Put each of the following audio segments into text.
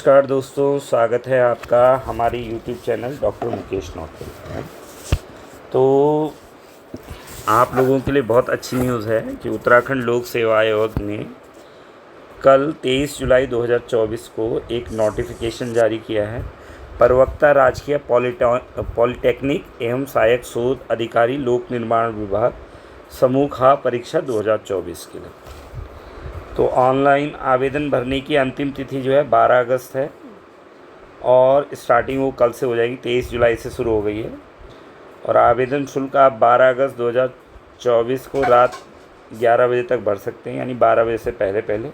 नमस्कार दोस्तों, स्वागत है आपका हमारे यूट्यूब चैनल डॉक्टर मुकेश नौतल में। तो आप लोगों के लिए बहुत अच्छी न्यूज़ है कि उत्तराखंड लोक सेवा आयोग ने कल 23 जुलाई 2024 को एक नोटिफिकेशन जारी किया है। प्रवक्ता राजकीय पॉलिटेक्निक एवं सहायक शोध अधिकारी लोक निर्माण विभाग समूह खा परीक्षा 2024 के लिए। तो ऑनलाइन आवेदन भरने की अंतिम तिथि जो है 12 अगस्त है और स्टार्टिंग वो कल से हो जाएगी, 23 जुलाई से शुरू हो गई है। और आवेदन शुल्क आप 12 अगस्त 2024 को रात 11 बजे तक भर सकते हैं, यानी 12 बजे से पहले।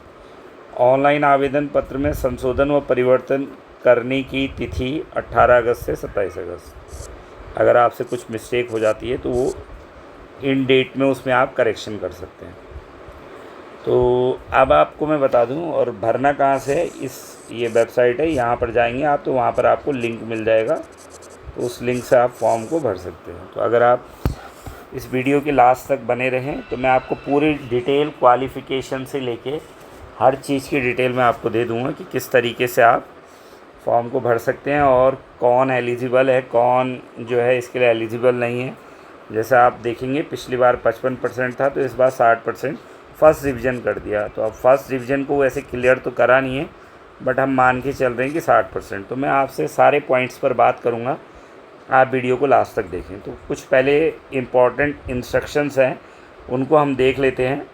ऑनलाइन आवेदन पत्र में संशोधन व परिवर्तन करने की तिथि 18 अगस्त से 27 अगस्त। अगर आपसे कुछ मिस्टेक हो जाती है तो वो इन डेट में उसमें आप करेक्शन कर सकते हैं। तो अब आपको मैं बता दूं, और भरना कहाँ से है, ये वेबसाइट है, यहाँ पर जाएंगे आप तो वहाँ पर आपको लिंक मिल जाएगा, तो उस लिंक से आप फॉर्म को भर सकते हैं। तो अगर आप इस वीडियो के लास्ट तक बने रहें तो मैं आपको पूरी डिटेल क्वालिफ़िकेशन से लेके हर चीज़ की डिटेल मैं आपको दे दूँगा कि किस तरीके से आप फॉर्म को भर सकते हैं और कौन एलिजिबल है, कौन जो है इसके लिए एलिजिबल नहीं है। जैसे आप देखेंगे पिछली बार 55% था, तो इस बार 60% फर्स्ट डिवीज़न कर दिया। तो अब फर्स्ट डिवीज़न को वैसे क्लियर तो करा नहीं है, बट हम मान के चल रहे हैं कि 60%। तो मैं आपसे सारे पॉइंट्स पर बात करूँगा, आप वीडियो को लास्ट तक देखें। तो कुछ पहले इम्पॉर्टेंट इंस्ट्रक्शंस हैं, उनको हम देख लेते हैं।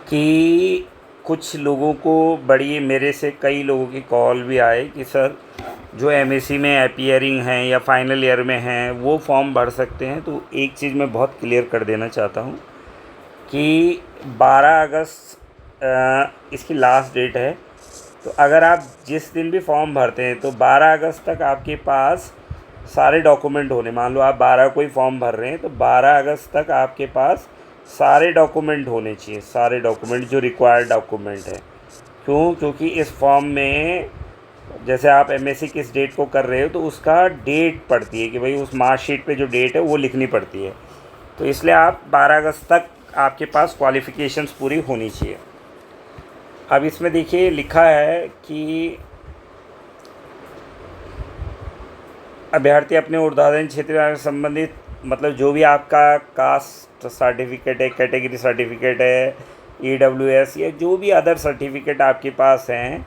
कि कुछ लोगों को मेरे से कई लोगों की कॉल भी आए कि सर जो एमएससी में अपीयरिंग हैं या फाइनल ईयर में हैं वो फॉर्म भर सकते हैं। तो एक चीज़ मैं बहुत क्लियर कर देना चाहता हूँ कि 12 अगस्त इसकी लास्ट डेट है। तो अगर आप जिस दिन भी फॉर्म भरते हैं तो 12 अगस्त तक आपके पास सारे डॉक्यूमेंट होने, मान लो आप 12 को ही फॉर्म भर रहे हैं तो 12 अगस्त तक आपके पास सारे डॉक्यूमेंट होने चाहिए, सारे डॉक्यूमेंट जो रिक्वायर्ड डॉक्यूमेंट है। क्योंकि इस फॉर्म में जैसे आप एमएससी किस डेट को कर रहे हो तो उसका डेट पड़ती है कि भाई उस मार्कशीट पे जो डेट है वो लिखनी पड़ती है। तो इसलिए आप 12 अगस्त तक आपके पास क्वालिफ़िकेशंस पूरी होनी चाहिए। अब इसमें देखिए लिखा है कि अभ्यर्थी अपने ऊर्ध्वाधन क्षेत्र से संबंधित, मतलब जो भी आपका कास्ट सर्टिफिकेट है, कैटेगरी सर्टिफिकेट है, ईडब्ल्यूएस या जो भी अदर सर्टिफिकेट आपके पास हैं,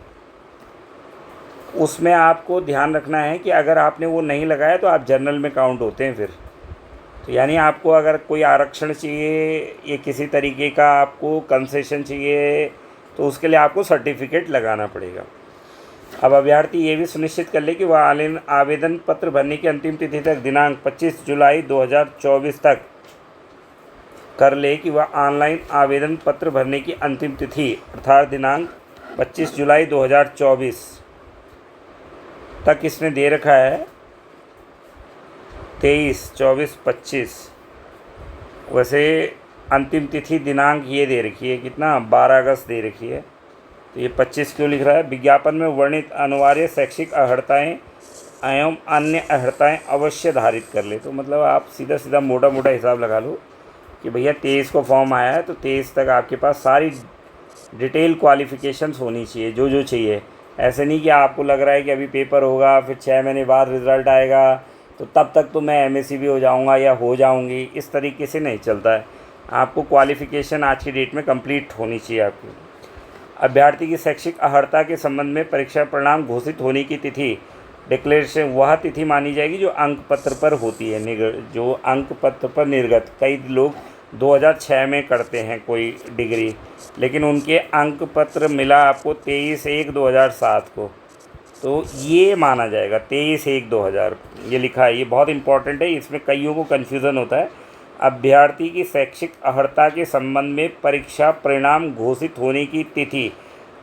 उसमें आपको ध्यान रखना है कि अगर आपने वो नहीं लगाया तो आप जनरल में काउंट होते हैं फिर। तो यानी आपको अगर कोई आरक्षण चाहिए या किसी तरीके का आपको कंसेशन चाहिए तो उसके लिए आपको सर्टिफिकेट लगाना पड़ेगा। अब अभ्यर्थी ये भी सुनिश्चित कर ले कि वह ऑनलाइन आवेदन पत्र भरने की अंतिम तिथि तक दिनांक 25 जुलाई 2024 तक कर ले कि वह ऑनलाइन आवेदन पत्र भरने की अंतिम तिथि अर्थात दिनांक 25 जुलाई 2024 तक इसने दे रखा है 23, 24, 25। वैसे अंतिम तिथि दिनांक ये दे रखी है कितना, 12 अगस्त दे रखी है। तो ये 25 क्यों लिख रहा है? विज्ञापन में वर्णित अनिवार्य शैक्षिक अर्हताएँ एवं अन्य अर्हताएँ अवश्य धारित कर ले। तो मतलब आप सीधा मोटा हिसाब लगा लो कि भैया 23 को फॉर्म आया है तो 23 तक आपके पास सारी डिटेल क्वालिफ़िकेशंस होनी चाहिए, जो चाहिए। ऐसे नहीं कि आपको लग रहा है कि अभी पेपर होगा फिर 6 महीने बाद रिज़ल्ट आएगा तो तब तक तो मैं एमएससी भी हो जाऊंगा या हो जाऊंगी, इस तरीके से नहीं चलता है। आपको क्वालिफ़िकेशन आज की डेट में कंप्लीट होनी चाहिए आपकी। अभ्यर्थी की शैक्षिक अर्हता के संबंध में परीक्षा परिणाम घोषित होने की तिथि डिक्लेरेशन वह तिथि मानी जाएगी जो अंक पत्र पर होती है, जो अंक पत्र पर निर्गत। कई लोग 2006 में करते हैं कोई डिग्री, लेकिन उनके अंक पत्र मिला आपको 23/1/2007 को, तो ये माना जाएगा 23/1/2000। ये लिखा है, ये बहुत इंपॉर्टेंट है, इसमें कईयों को कन्फ्यूज़न होता है। अभ्यर्थी की शैक्षिक अर्हता के संबंध में परीक्षा परिणाम घोषित होने की तिथि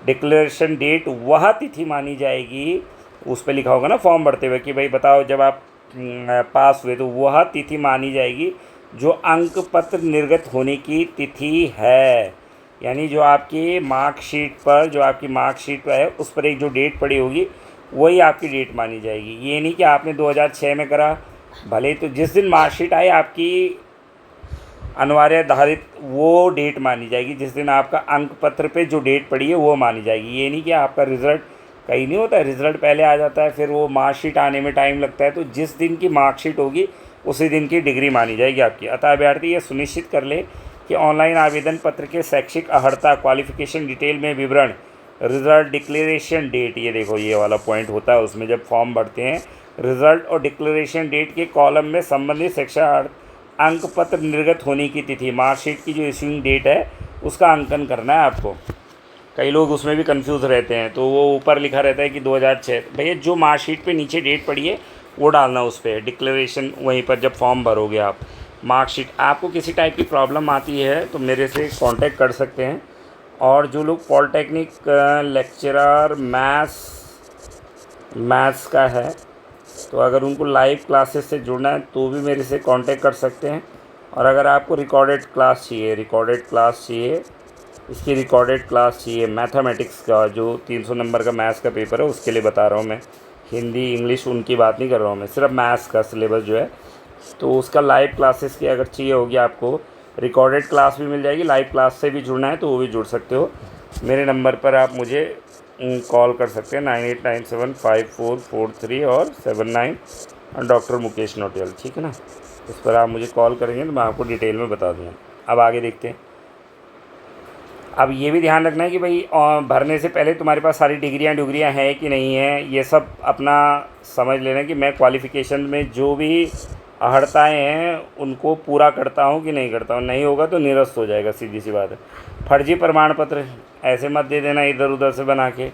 डिक्लेरेशन डेट वह तिथि मानी जाएगी, उस पर लिखा होगा ना फॉर्म भरते हुए कि भाई बताओ जब आप पास हुए, तो वह तिथि मानी जाएगी जो अंक पत्र निर्गत होने की तिथि है। यानी जो आपकी मार्कशीट पर है उस पर एक जो डेट पड़ी होगी वही आपकी डेट मानी जाएगी। ये नहीं कि आपने 2006 में करा, भले तो जिस दिन मार्कशीट आई आपकी अनिवार्य आधारित वो डेट मानी जाएगी, जिस दिन आपका अंक पत्र पे जो डेट पड़ी है वो मानी जाएगी। ये नहीं कि आपका रिज़ल्ट कहीं नहीं होता है, रिज़ल्ट पहले आ जाता है, फिर वो मार्कशीट आने में टाइम लगता है। तो जिस दिन की मार्कशीट होगी उसी दिन की डिग्री मानी जाएगी आपकी। अतः अभ्यर्थी ये सुनिश्चित कर ले कि ऑनलाइन आवेदन पत्र के शैक्षिक अर्हता, क्वालिफिकेशन डिटेल में विवरण, रिजल्ट, डिक्लेरेशन डेट, ये देखो ये वाला पॉइंट होता है उसमें जब फॉर्म भरते हैं, रिजल्ट और डिक्लेरेशन डेट के कॉलम में संबंधित शिक्षा अंक पत्र निर्गत होने की तिथि, मार्कशीट की जो इश्यूइंग डेट है उसका अंकन करना है आपको। कई लोग उसमें भी कंफ्यूज रहते हैं, तो वो ऊपर लिखा रहता है कि 2006, भैया जो मार्कशीट पे नीचे डेट पड़ी है वो डालना उस पर, डिक्लेरेशन वहीं पर जब फॉर्म भरोगे आप। मार्कशीट, आपको किसी टाइप की प्रॉब्लम आती है तो मेरे से कांटेक्ट कर सकते हैं। और जो लोग पॉलिटेक्निक लेक्चरर मैथ्स का है, तो अगर उनको लाइव क्लासेस से जुड़ना है तो भी मेरे से कांटेक्ट कर सकते हैं। और अगर आपको रिकॉर्डेड क्लास चाहिए, इसकी रिकॉर्डेड क्लास चाहिए मैथमेटिक्स का, जो 300 नंबर का मैथ्स का पेपर है उसके लिए बता रहा हूँ मैं, हिंदी इंग्लिश उनकी बात नहीं कर रहा हूँ मैं, सिर्फ मैथ्स का सिलेबस जो है, तो उसका लाइव क्लासेस की अगर चाहिए होगी आपको, रिकॉर्डेड क्लास भी मिल जाएगी। लाइव क्लास से भी जुड़ना है तो वो भी जुड़ सकते हो। मेरे नंबर पर आप मुझे कॉल कर सकते हैं 98975443 और 79 डॉक्टर मुकेश नोटियाल, ठीक है ना। इस पर आप मुझे कॉल करेंगे तो मैं आपको डिटेल में बता दूँगा। अब आगे देखते हैं। अब ये भी ध्यान रखना है कि भाई भरने से पहले तुम्हारे पास सारी डिग्रियाँ हैं कि नहीं है, ये सब अपना समझ लेना कि मैं क्वालिफ़िकेशन में जो भी अर्हताएँ हैं उनको पूरा करता हूँ कि नहीं करता हूँ। नहीं होगा तो निरस्त हो जाएगा, सीधी सी बात है। फर्जी प्रमाण पत्र ऐसे मत दे देना इधर उधर से बना के।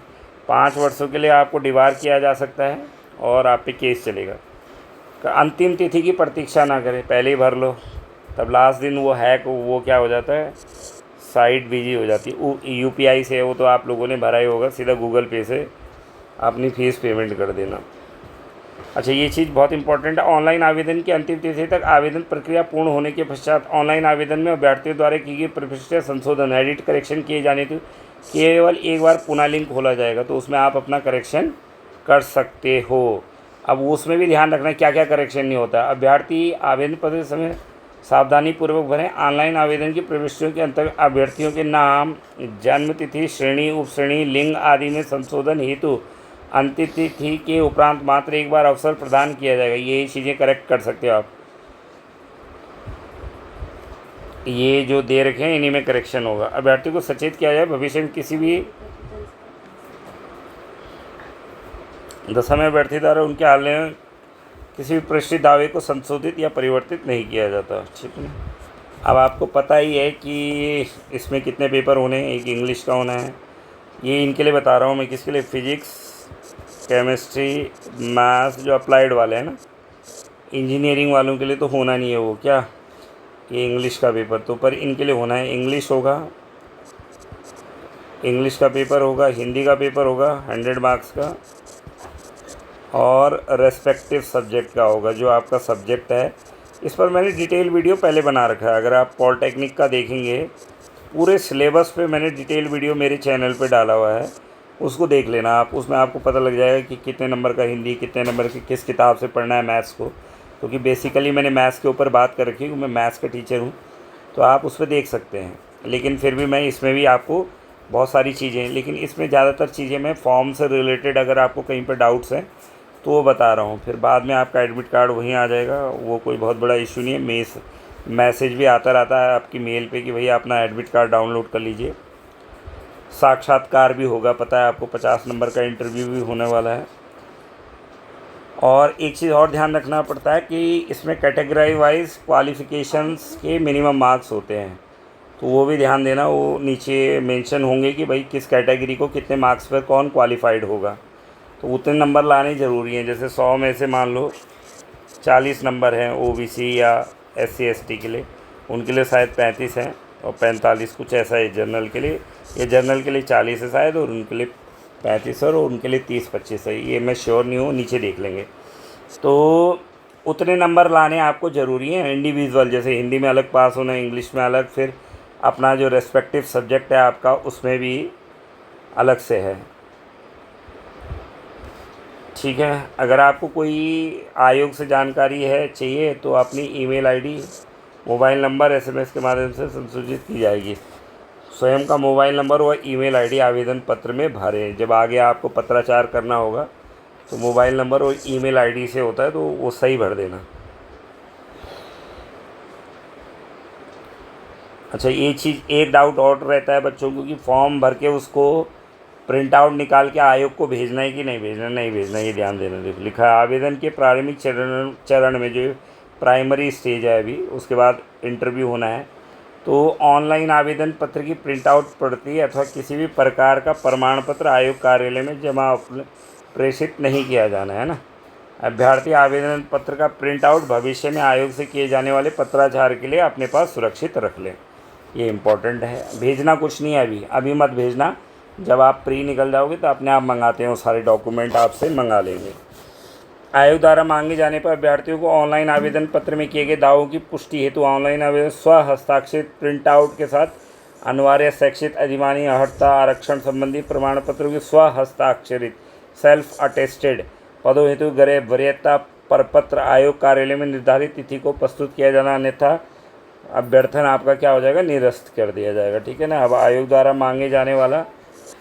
5 वर्षों के लिए आपको डिबार किया जा सकता है और आप पे केस चलेगा। अंतिम तिथि की प्रतीक्षा ना करें, पहले ही भर लो, तब लास्ट दिन वो हैक वो क्या हो जाता है, साइट बिजी हो जाती है। UPI से वो तो आप लोगों ने भरा ही होगा, सीधा गूगल पे से अपनी फ़ीस पेमेंट कर देना। अच्छा, ये चीज़ बहुत इंपॉर्टेंट है। ऑनलाइन आवेदन की अंतिम तिथि तक आवेदन प्रक्रिया पूर्ण होने के पश्चात ऑनलाइन आवेदन में अभ्यर्थियों द्वारा की गई प्रविष्टि, संशोधन, एडिट, करेक्शन किए जाने तो केवल एक बार पुनः लिंक खोला जाएगा, तो उसमें आप अपना करेक्शन कर सकते हो। अब उसमें भी ध्यान रखना क्या क्या करेक्शन नहीं होता। अभ्यर्थी आवेदन पत्र समय सावधानी पूर्वक भरें। ऑनलाइन आवेदन की प्रविष्टियों के अंतर्गत अभ्यर्थियों के नाम, जन्म तिथि, श्रेणी, उपश्रेणी, लिंग आदि में संशोधन हेतु अंतिम तिथि के उपरांत मात्र एक बार अवसर प्रदान किया जाएगा। ये चीज़ें करेक्ट कर सकते हो आप। ये जो दे रखे हैं इन्हीं में करेक्शन होगा। अभ्यर्थी को सचेत किया जाए भविष्य में किसी भी दशा में अभ्यर्थी द्वारा उनके हाल में किसी भी प्रश्नित दावे को संशोधित या परिवर्तित नहीं किया जाता, ठीक है। अब आपको पता ही है कि इसमें कितने पेपर होने हैं। एक इंग्लिश का होना है, ये इनके लिए बता रहा हूँ मैं, किसके लिए, फिजिक्स, केमिस्ट्री, मैथ्स जो अप्लाइड वाले हैं ना। इंजीनियरिंग वालों के लिए तो होना नहीं है वो, क्या, ये इंग्लिश का पेपर, तो पर इनके लिए होना है। इंग्लिश होगा, इंग्लिश का पेपर होगा, हिंदी का पेपर होगा 100 मार्क्स का, और रेस्पेक्टिव सब्जेक्ट का होगा जो आपका सब्जेक्ट है। इस पर मैंने डिटेल वीडियो पहले बना रखा है। अगर आप पॉलिटेक्निक का देखेंगे, पूरे सिलेबस पे मैंने डिटेल वीडियो मेरे चैनल पे डाला हुआ है, उसको देख लेना आप। उसमें आपको पता लग जाएगा कि कितने नंबर का हिंदी, कितने नंबर की किस किताब से पढ़ना है मैथ्स को, क्योंकि बेसिकली मैंने मैथ्स के ऊपर बात कर रखी है, मैं मैथ्स का टीचर हूँ, तो आप उस पर देख सकते हैं। लेकिन फिर भी मैं इसमें भी आपको बहुत सारी चीज़ें, लेकिन इसमें ज़्यादातर चीज़ें मैं फॉर्म से रिलेटेड, अगर आपको कहीं पर डाउट्स हैं तो वो बता रहा हूँ। फिर बाद में आपका एडमिट कार्ड वहीं आ जाएगा, वो कोई बहुत बड़ा इशू नहीं है। मैसेज भी आता रहता है आपकी मेल पे कि भैया अपना एडमिट कार्ड डाउनलोड कर लीजिए। साक्षात्कार भी होगा, पता है आपको, 50 नंबर का इंटरव्यू भी होने वाला है। और एक चीज़ और ध्यान रखना पड़ता है कि इसमें कैटेगरी वाइज क्वालिफ़िकेशंस के मिनिमम मार्क्स होते हैं, तो वो भी ध्यान देना। वो नीचे मेंशन होंगे कि भाई किस कैटेगरी को कितने मार्क्स पर कौन क्वालिफाइड होगा, तो उतने नंबर लाने ज़रूरी हैं। जैसे 100 में से मान लो 40 नंबर हैं OBC या SC ST के लिए, उनके लिए शायद 35 हैं, और 45 कुछ ऐसा है जनरल के लिए। ये जनरल के लिए 40 है शायद, और उनके लिए 35 और उनके लिए 30-25 है, ये मैं श्योर नहीं हूँ, नीचे देख लेंगे। तो उतने नंबर लाने आपको ज़रूरी हैं इंडिविजुअल। जैसे हिंदी में अलग पास होना, इंग्लिश में अलग, फिर अपना जो रेस्पेक्टिव सब्जेक्ट है आपका उसमें भी अलग से है, ठीक है। अगर आपको कोई आयोग से जानकारी है चाहिए तो अपनी email ID, mobile number SMS के माध्यम से संसूचित की जाएगी। स्वयं का मोबाइल नंबर और ईमेल आईडी आवेदन पत्र में भरें। जब आगे आपको पत्राचार करना होगा तो मोबाइल नंबर और ईमेल आईडी से होता है, तो वो सही भर देना। अच्छा, ये चीज़, एक डाउट और रहता है बच्चों को कि फॉर्म भर के उसको प्रिंट आउट निकाल के आयोग को भेजना है कि नहीं भेजना। नहीं भेजना, ये ध्यान देना। देखो लिखा है, आवेदन के प्रारंभिक चरण में, जो प्राइमरी स्टेज है अभी, उसके बाद इंटरव्यू होना है, तो ऑनलाइन आवेदन पत्र की प्रिंट आउट प्रति अथवा किसी भी प्रकार का प्रमाण पत्र आयोग कार्यालय में जमा प्रेषित नहीं किया जाना है ना। अभ्यर्थी आवेदन पत्र का प्रिंट आउट भविष्य में आयोग से किए जाने वाले पत्राचार के लिए अपने पास सुरक्षित रख लें। ये इम्पोर्टेंट है। भेजना कुछ नहीं है अभी मत भेजना। जब आप प्री निकल जाओगे तो अपने आप मंगाते हैं, वो सारे डॉक्यूमेंट आपसे मंगा लेंगे। आयोग द्वारा मांगे जाने पर अभ्यर्थियों को ऑनलाइन आवेदन पत्र में किए गए दावों की पुष्टि हेतु ऑनलाइन आवेदन स्व हस्ताक्षरित प्रिंट आउट के साथ अनिवार्य शैक्षिक अधिमानी अर्हता आरक्षण संबंधी प्रमाण पत्रों की स्व हस्ताक्षरित सेल्फ अटेस्टेड पदों हेतु वरीयता प्रपत्र आयोग कार्यालय में निर्धारित तिथि को प्रस्तुत किया जाना, अन्यथा अभ्यर्थन आपका क्या हो जाएगा, निरस्त कर दिया जाएगा। ठीक है ना। अब आयोग द्वारा मांगे जाने वाला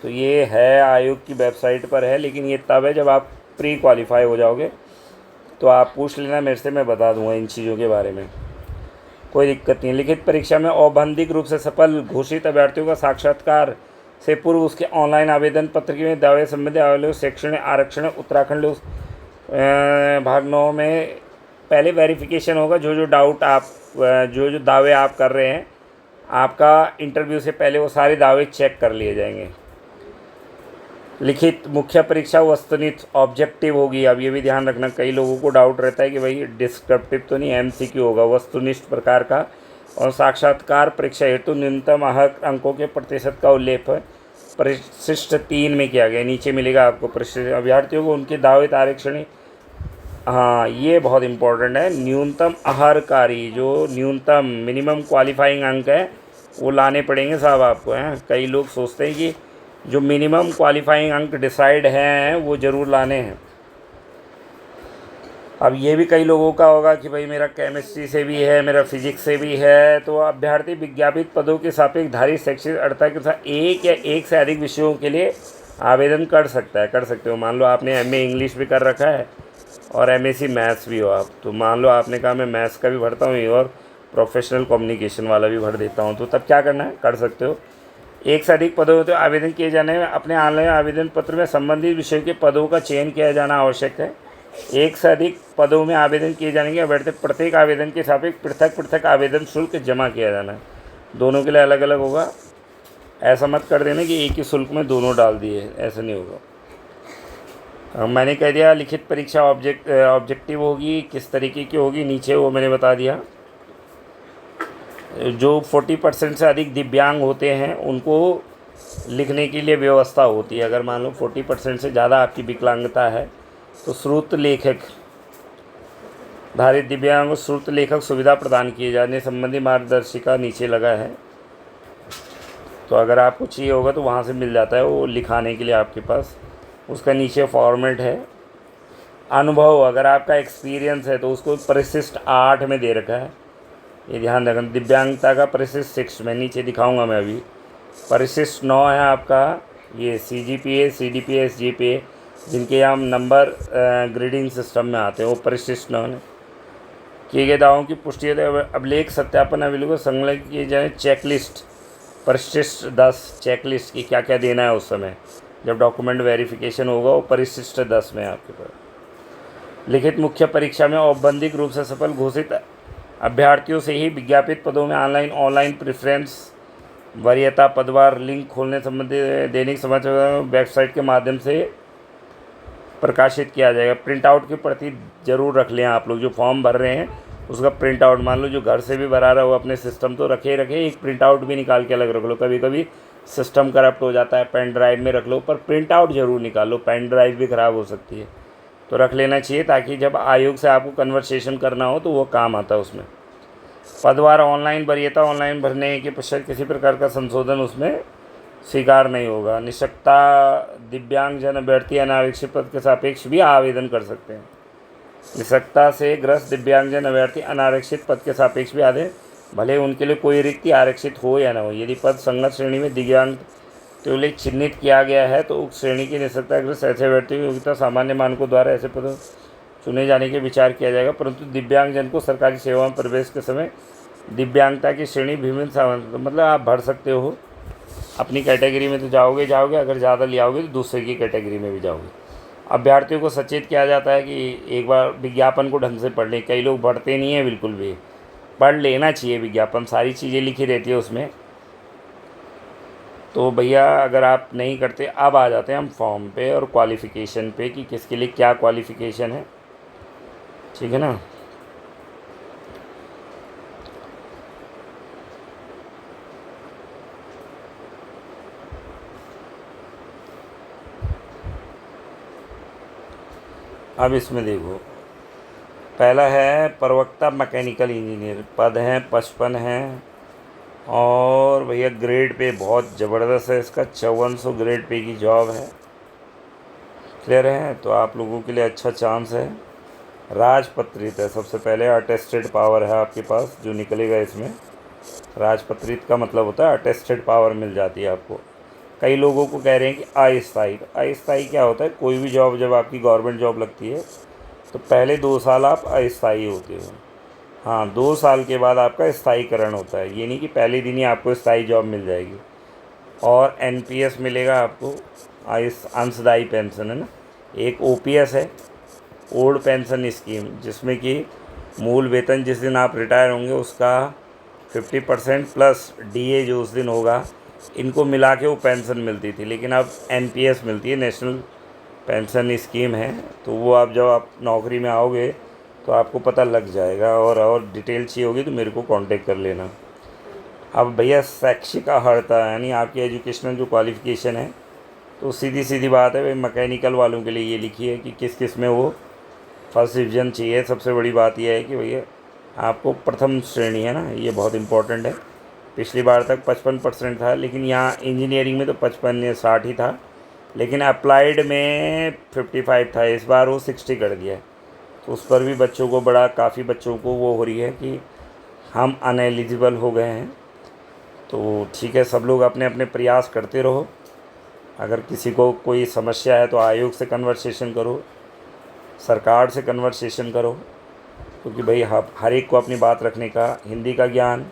तो ये है, आयोग की वेबसाइट पर है, लेकिन ये तब है जब आप प्री क्वालिफाई हो जाओगे। तो आप पूछ लेना मेरे से, मैं बता दूंगा इन चीज़ों के बारे में, कोई दिक्कत नहीं। लिखित परीक्षा में औपबंधिक रूप से सफल घोषित अभ्यर्थियों का साक्षात्कार से पूर्व उसके ऑनलाइन आवेदन पत्र के दावे संबंधी आवेदन शैक्षणिक आरक्षण उत्तराखंड भाग 9 में पहले वेरिफिकेशन होगा। जो डाउट आप जो दावे आप कर रहे हैं, आपका इंटरव्यू से पहले वो सारे दावे चेक कर लिए जाएंगे। लिखित मुख्य परीक्षा वस्तुनिष्ठ ऑब्जेक्टिव होगी। अब ये भी ध्यान रखना, कई लोगों को डाउट रहता है कि भाई डिस्क्रिप्टिव तो नहीं, एमसीक्यू होगा, वस्तुनिष्ठ प्रकार का। और साक्षात्कार परीक्षा हेतु न्यूनतम अंकों के प्रतिशत का उल्लेख परिशिष्ट 3 में किया गया। नीचे मिलेगा आपको परिशिष्ट। अभ्यर्थियों को उनके दावे आरक्षण, हाँ ये बहुत इंपॉर्टेंट है, न्यूनतम आहारकारी, जो न्यूनतम मिनिमम क्वालिफाइंग अंक है वो लाने पड़ेंगे साहब आपको हैं। कई लोग सोचते हैं कि जो मिनिमम क्वालिफाइंग अंक डिसाइड हैं वो ज़रूर लाने हैं। अब ये भी कई लोगों का होगा कि भाई मेरा केमिस्ट्री से भी है, मेरा फिजिक्स से भी है, तो अभ्यर्थी विज्ञापित पदों के सापेक्ष धारित शैक्षिक अर्हता के साथ एक या एक से अधिक विषयों के लिए आवेदन कर सकते हो। मान लो आपने एमए इंग्लिश भी कर रखा है और एमएससी मैथ्स भी हो आप, तो मान लो आपने कहा मैं मैथ्स का भी भरता हूँ और प्रोफेशनल कम्युनिकेशन वाला भी भर देता हूँ, तो तब क्या करना है, कर सकते हो। एक से अधिक पदों तो आवेदन किए जाने में अपने ऑनलाइन आवेदन पत्र में संबंधित विषयों के पदों का चयन किया जाना आवश्यक है। एक से अधिक पदों में आवेदन किए जाने के अभ्यर्थी प्रत्येक आवेदन के सापेक्ष पृथक आवेदन शुल्क जमा किया जाना है। दोनों के लिए अलग अलग होगा। ऐसा मत कर देना कि एक ही शुल्क में दोनों डाल दिए, ऐसा नहीं होगा। मैंने कह दिया लिखित परीक्षा ऑब्जेक्टिव होगी, किस तरीके की होगी, नीचे वो मैंने बता दिया। जो 40% से अधिक दिव्यांग होते हैं उनको लिखने के लिए व्यवस्था होती है। अगर मान लो 40% से ज़्यादा आपकी विकलांगता है तो श्रुत लेखक धारित दिव्यांग श्रुत लेखक सुविधा प्रदान किए जाने संबंधी मार्गदर्शिका नीचे लगा है। तो अगर आपको चाहिए होगा तो वहाँ से मिल जाता है वो लिखाने के लिए आपके पास, उसका नीचे फॉर्मेट है। अनुभव, अगर आपका एक्सपीरियंस है तो उसको परिशिष्ट 8 में दे रखा है, ये ध्यान रखना। दिव्यांगता का परिशिष्ट 6 में, नीचे दिखाऊंगा मैं अभी। परिशिष्ट 9 है आपका ये CGPA, CDPA, SGPA, जिनके हम नंबर ग्रेडिंग सिस्टम में आते हैं, वो परिशिष्ट 9 है। किए गए दावों की पुष्टि अभिलेख सत्यापन अभिलेख संलग्न किए जाए। चेकलिस्ट परिशिष्ट 10, चेकलिस्ट की क्या क्या देना है उस समय जब डॉक्यूमेंट वेरिफिकेशन होगा, वो परिशिष्ट 10 में आपके पास। लिखित मुख्य परीक्षा में औपबंधिक रूप से सफल घोषित अभ्यर्थियों से ही विज्ञापित पदों में ऑनलाइन प्रेफरेंस वरीयता पदवार लिंक खोलने संबंधी दैनिक समाचार वेबसाइट के माध्यम से प्रकाशित किया जाएगा। प्रिंट आउट की प्रति जरूर रख लें आप लोग, जो फॉर्म भर रहे हैं उसका प्रिंट आउट, मान लो जो घर से भी भरा रहा हो अपने सिस्टम तो रखे एक प्रिंट आउट भी निकाल के अलग रख लो। कभी कभी सिस्टम करप्ट हो जाता है, पेन ड्राइव में रख लो, पर प्रिंट आउट ज़रूर निकाल लो, पेन ड्राइव भी ख़राब हो सकती है, तो रख लेना चाहिए ताकि जब आयोग से आपको कन्वर्सेशन करना हो तो वो काम आता है उसमें। पदवार ऑनलाइन वरीयता ऑनलाइन भरने के पश्चात किसी प्रकार का संशोधन उसमें स्वीकार नहीं होगा। निःशक्ता दिव्यांगजन अभ्यर्थी अनारक्षित पद के सापेक्ष भी आवेदन कर सकते हैं। निःशक्ता से ग्रस्त दिव्यांगजन अभ्यर्थी अनारक्षित पद के सापेक्ष भी आदि भले उनके लिए कोई रिक्ति आरक्षित हो या न हो। यदि पद संगत श्रेणी में दिव्यांग के लिए चिन्हित किया गया है तो उक्त श्रेणी की निःशक्तग्रस्त ऐसे व्यक्ति की योग्यता सामान्य मानकों द्वारा ऐसे पदों चुने जाने के विचार किया जाएगा। परंतु दिव्यांगजन को सरकारी सेवा में प्रवेश के समय दिव्यांगता की श्रेणी भिन्न मतलब आप भर सकते हो अपनी कैटेगरी में तो जाओगे, अगर ज़्यादा ले आओगे तो दूसरे की कैटेगरी में भी जाओगे। अभ्यर्थियों को सचेत किया जाता है कि एक बार विज्ञापन को ढंग से पढ़ लें। कई लोग पढ़ते नहीं हैं बिल्कुल भी। पढ़ लेना चाहिए विज्ञापन, सारी चीज़ें लिखी रहती है उसमें। तो भैया अगर आप नहीं करते, अब आ जाते हैं हम फॉर्म पे और क्वालिफ़िकेशन पे कि किसके लिए क्या क्वालिफ़िकेशन है, ठीक है ना। अब इसमें देखो, पहला है प्रवक्ता मैकेनिकल इंजीनियर, पद हैं 55 हैं और भैया ग्रेड पे बहुत ज़बरदस्त है इसका, 5400 ग्रेड पे की जॉब है। क्लियर है, तो आप लोगों के लिए अच्छा चांस है। राजपत्रित है, सबसे पहले अटेस्टेड पावर है आपके पास जो निकलेगा इसमें। राजपत्रित का मतलब होता है अटेस्टेड पावर मिल जाती है आपको। कई लोगों को कह रहे हैं कि अस्थायी। अस्थायी क्या होता है, कोई भी जॉब जब आपकी गवर्नमेंट जॉब लगती है तो पहले 2 साल आप अस्थायी होते हो। हाँ, 2 साल के बाद आपका स्थायीकरण होता है। ये नहीं कि पहले दिन ही आपको स्थायी जॉब मिल जाएगी। और एनपीएस मिलेगा आपको, अंशदायी पेंशन है ना। एक ओपीएस है, ओल्ड पेंशन स्कीम, जिसमें कि मूल वेतन जिस दिन आप रिटायर होंगे उसका 50% प्लस डीए जो उस दिन होगा, इनको मिला के वो पेंशन मिलती थी। लेकिन अब एनपीएस मिलती है, नेशनल पेंशन स्कीम है। तो वो आप जब आप नौकरी में आओगे तो आपको पता लग जाएगा। और डिटेल चाहिए होगी तो मेरे को कांटेक्ट कर लेना। अब भैया शैक्षिक अर्हता यानी आपकी एजुकेशनल जो क्वालिफ़िकेशन है, तो सीधी सीधी बात है भाई, मैकेनिकल वालों के लिए ये लिखी है कि किस किस में वो फर्स्ट डिवीज़न चाहिए। सबसे बड़ी बात यह है कि भैया आपको प्रथम श्रेणी है ना, ये बहुत इंपॉर्टेंट है। पिछली बार तक 55% था, लेकिन यहाँ इंजीनियरिंग में तो 55 या 60 ही था, लेकिन अप्लाइड में 55 था। इस बार वो 60 कर दिया है। तो उस पर भी बच्चों को काफ़ी बच्चों को वो हो रही है कि हम अनएलिजिबल हो गए हैं। तो ठीक है, सब लोग अपने अपने प्रयास करते रहो। अगर किसी को कोई समस्या है तो आयोग से कन्वर्सेशन करो, सरकार से कन्वर्सेशन करो, क्योंकि भाई हर एक को अपनी बात रखने का। हिंदी का ज्ञान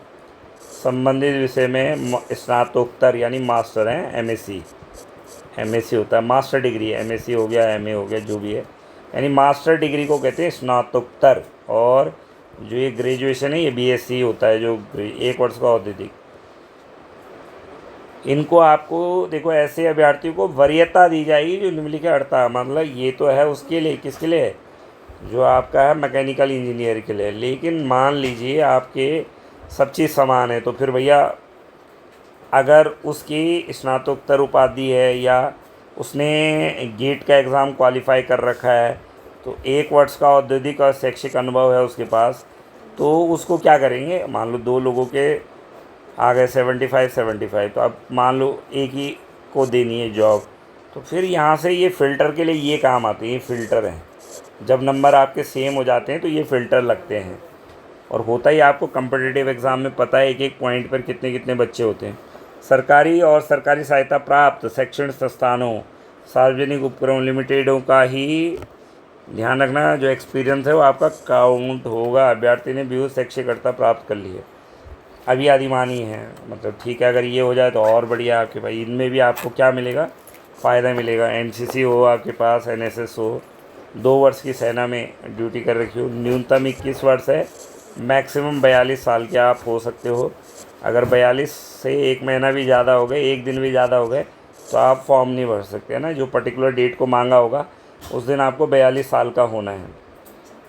संबंधित विषय में स्नातकोत्तर यानी मास्टर हैं, एमएससी होता है, मास्टर डिग्री है। एमएससी हो गया, एमए हो गया, जो भी है, यानी मास्टर डिग्री को कहते हैं स्नातकोत्तर। और जो ये ग्रेजुएशन है ये बीएससी होता है, जो 1 वर्ष का औद्योगिक। इनको आपको देखो, ऐसे अभ्यर्थियों को वरीयता दी जाएगी जो निम्नलिखित अर्हता, मतलब ये तो है उसके लिए, किसके लिए, जो आपका है मैकेनिकल इंजीनियर के लिए। लेकिन मान लीजिए आपके सब चीज़ समान है, तो फिर भैया अगर उसकी स्नातकोत्तर उपाधि है या उसने गेट का एग्ज़ाम क्वालिफाई कर रखा है, तो 1 वर्ष का औद्योगिक और शैक्षिक अनुभव है उसके पास, तो उसको क्या करेंगे, मान लो 2 लोगों के आ गए 75, तो अब मान लो एक ही को देनी है जॉब, तो फिर यहाँ से ये फ़िल्टर के लिए ये काम आते हैं। ये फ़िल्टर हैं, जब नंबर आपके सेम हो जाते हैं तो ये फ़िल्टर लगते हैं। और होता ही आपको कम्पिटिटिव एग्ज़ाम में पता है, एक एक पॉइंट पर कितने कितने बच्चे होते हैं। सरकारी और सरकारी सहायता प्राप्त शैक्षणिक संस्थानों, सार्वजनिक उपक्रम लिमिटेडों का ही ध्यान रखना, जो एक्सपीरियंस है वो आपका काउंट होगा। अभ्यर्थी ने भी शैक्षिक अर्हता प्राप्त कर ली है, अभी अधिमानी है, मतलब ठीक है। अगर ये हो जाए तो और बढ़िया आपके भाई। इनमें भी आपको क्या मिलेगा, फ़ायदा मिलेगा। एनसीसी हो आपके पास, एनएसएस हो, 2 वर्ष की सेना में ड्यूटी कर रखी हो, न्यूनतम 21 वर्ष है, मैक्सिमम 42 साल के आप हो सकते हो। अगर 42 से 1 महीना भी ज़्यादा हो गए, 1 दिन भी ज़्यादा हो गए, तो आप फॉर्म नहीं भर सकते है ना। जो पर्टिकुलर डेट को मांगा होगा उस दिन आपको 42 साल का होना है।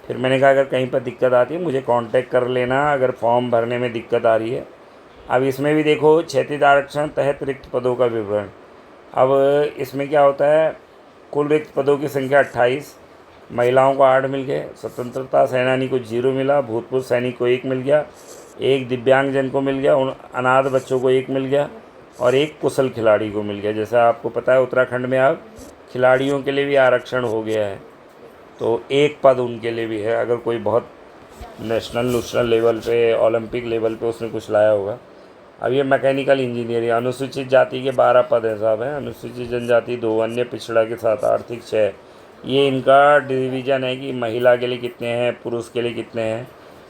फिर मैंने कहा अगर कहीं पर दिक्कत आती है मुझे कांटेक्ट कर लेना, अगर फॉर्म भरने में दिक्कत आ रही है। अब इसमें भी देखो, क्षैतिज आरक्षण तहत रिक्त पदों का विवरण। अब इसमें क्या होता है, कुल रिक्त पदों की संख्या 28, महिलाओं को 8 मिल गए, स्वतंत्रता सेनानी को 0 मिला, भूतपूर्व सैनिक को 1 मिल गया, 1 दिव्यांगजन को मिल गया, उन अनाथ बच्चों को 1 मिल गया और 1 कुशल खिलाड़ी को मिल गया। जैसा आपको पता है उत्तराखंड में अब खिलाड़ियों के लिए भी आरक्षण हो गया है, तो 1 पद उनके लिए भी है। अगर कोई बहुत नेशनल लेवल पे, ओलंपिक लेवल पे उसने कुछ लाया होगा। अब ये मैकेनिकल इंजीनियरिंग, अनुसूचित जाति के 12 पद हैं साहब हैं, अनुसूचित जनजाति 2, अन्य पिछड़ा के 7, आर्थिक 6। ये इनका डिवीज़न है कि महिला के लिए कितने हैं, पुरुष के लिए कितने हैं,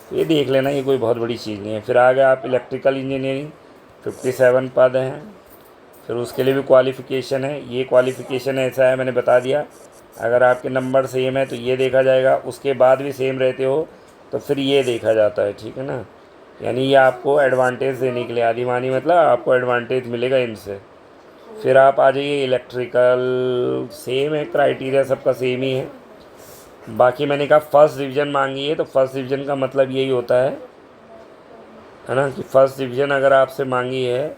तो ये देख लेना, ये कोई बहुत बड़ी चीज़ नहीं है। फिर आगे आप इलेक्ट्रिकल इंजीनियरिंग 57 पद हैं, फिर उसके लिए भी क्वालिफ़िकेशन है। ये क्वालिफ़िकेशन ऐसा है, मैंने बता दिया, अगर आपके नंबर सेम है तो ये देखा जाएगा, उसके बाद भी सेम रहते हो तो फिर ये देखा जाता है, ठीक है ना। यानी ये आपको एडवांटेज देने के लिए, आदिमानी मतलब आपको एडवांटेज मिलेगा इनसे। फिर आप आ जाइए इलेक्ट्रिकल, सेम है, क्राइटेरिया सबका सेम ही है। बाकी मैंने कहा फर्स्ट डिवीज़न मांगी है, तो फर्स्ट डिवीज़न का मतलब यही होता है ना, कि फर्स्ट डिवीज़न अगर आपसे मांगी है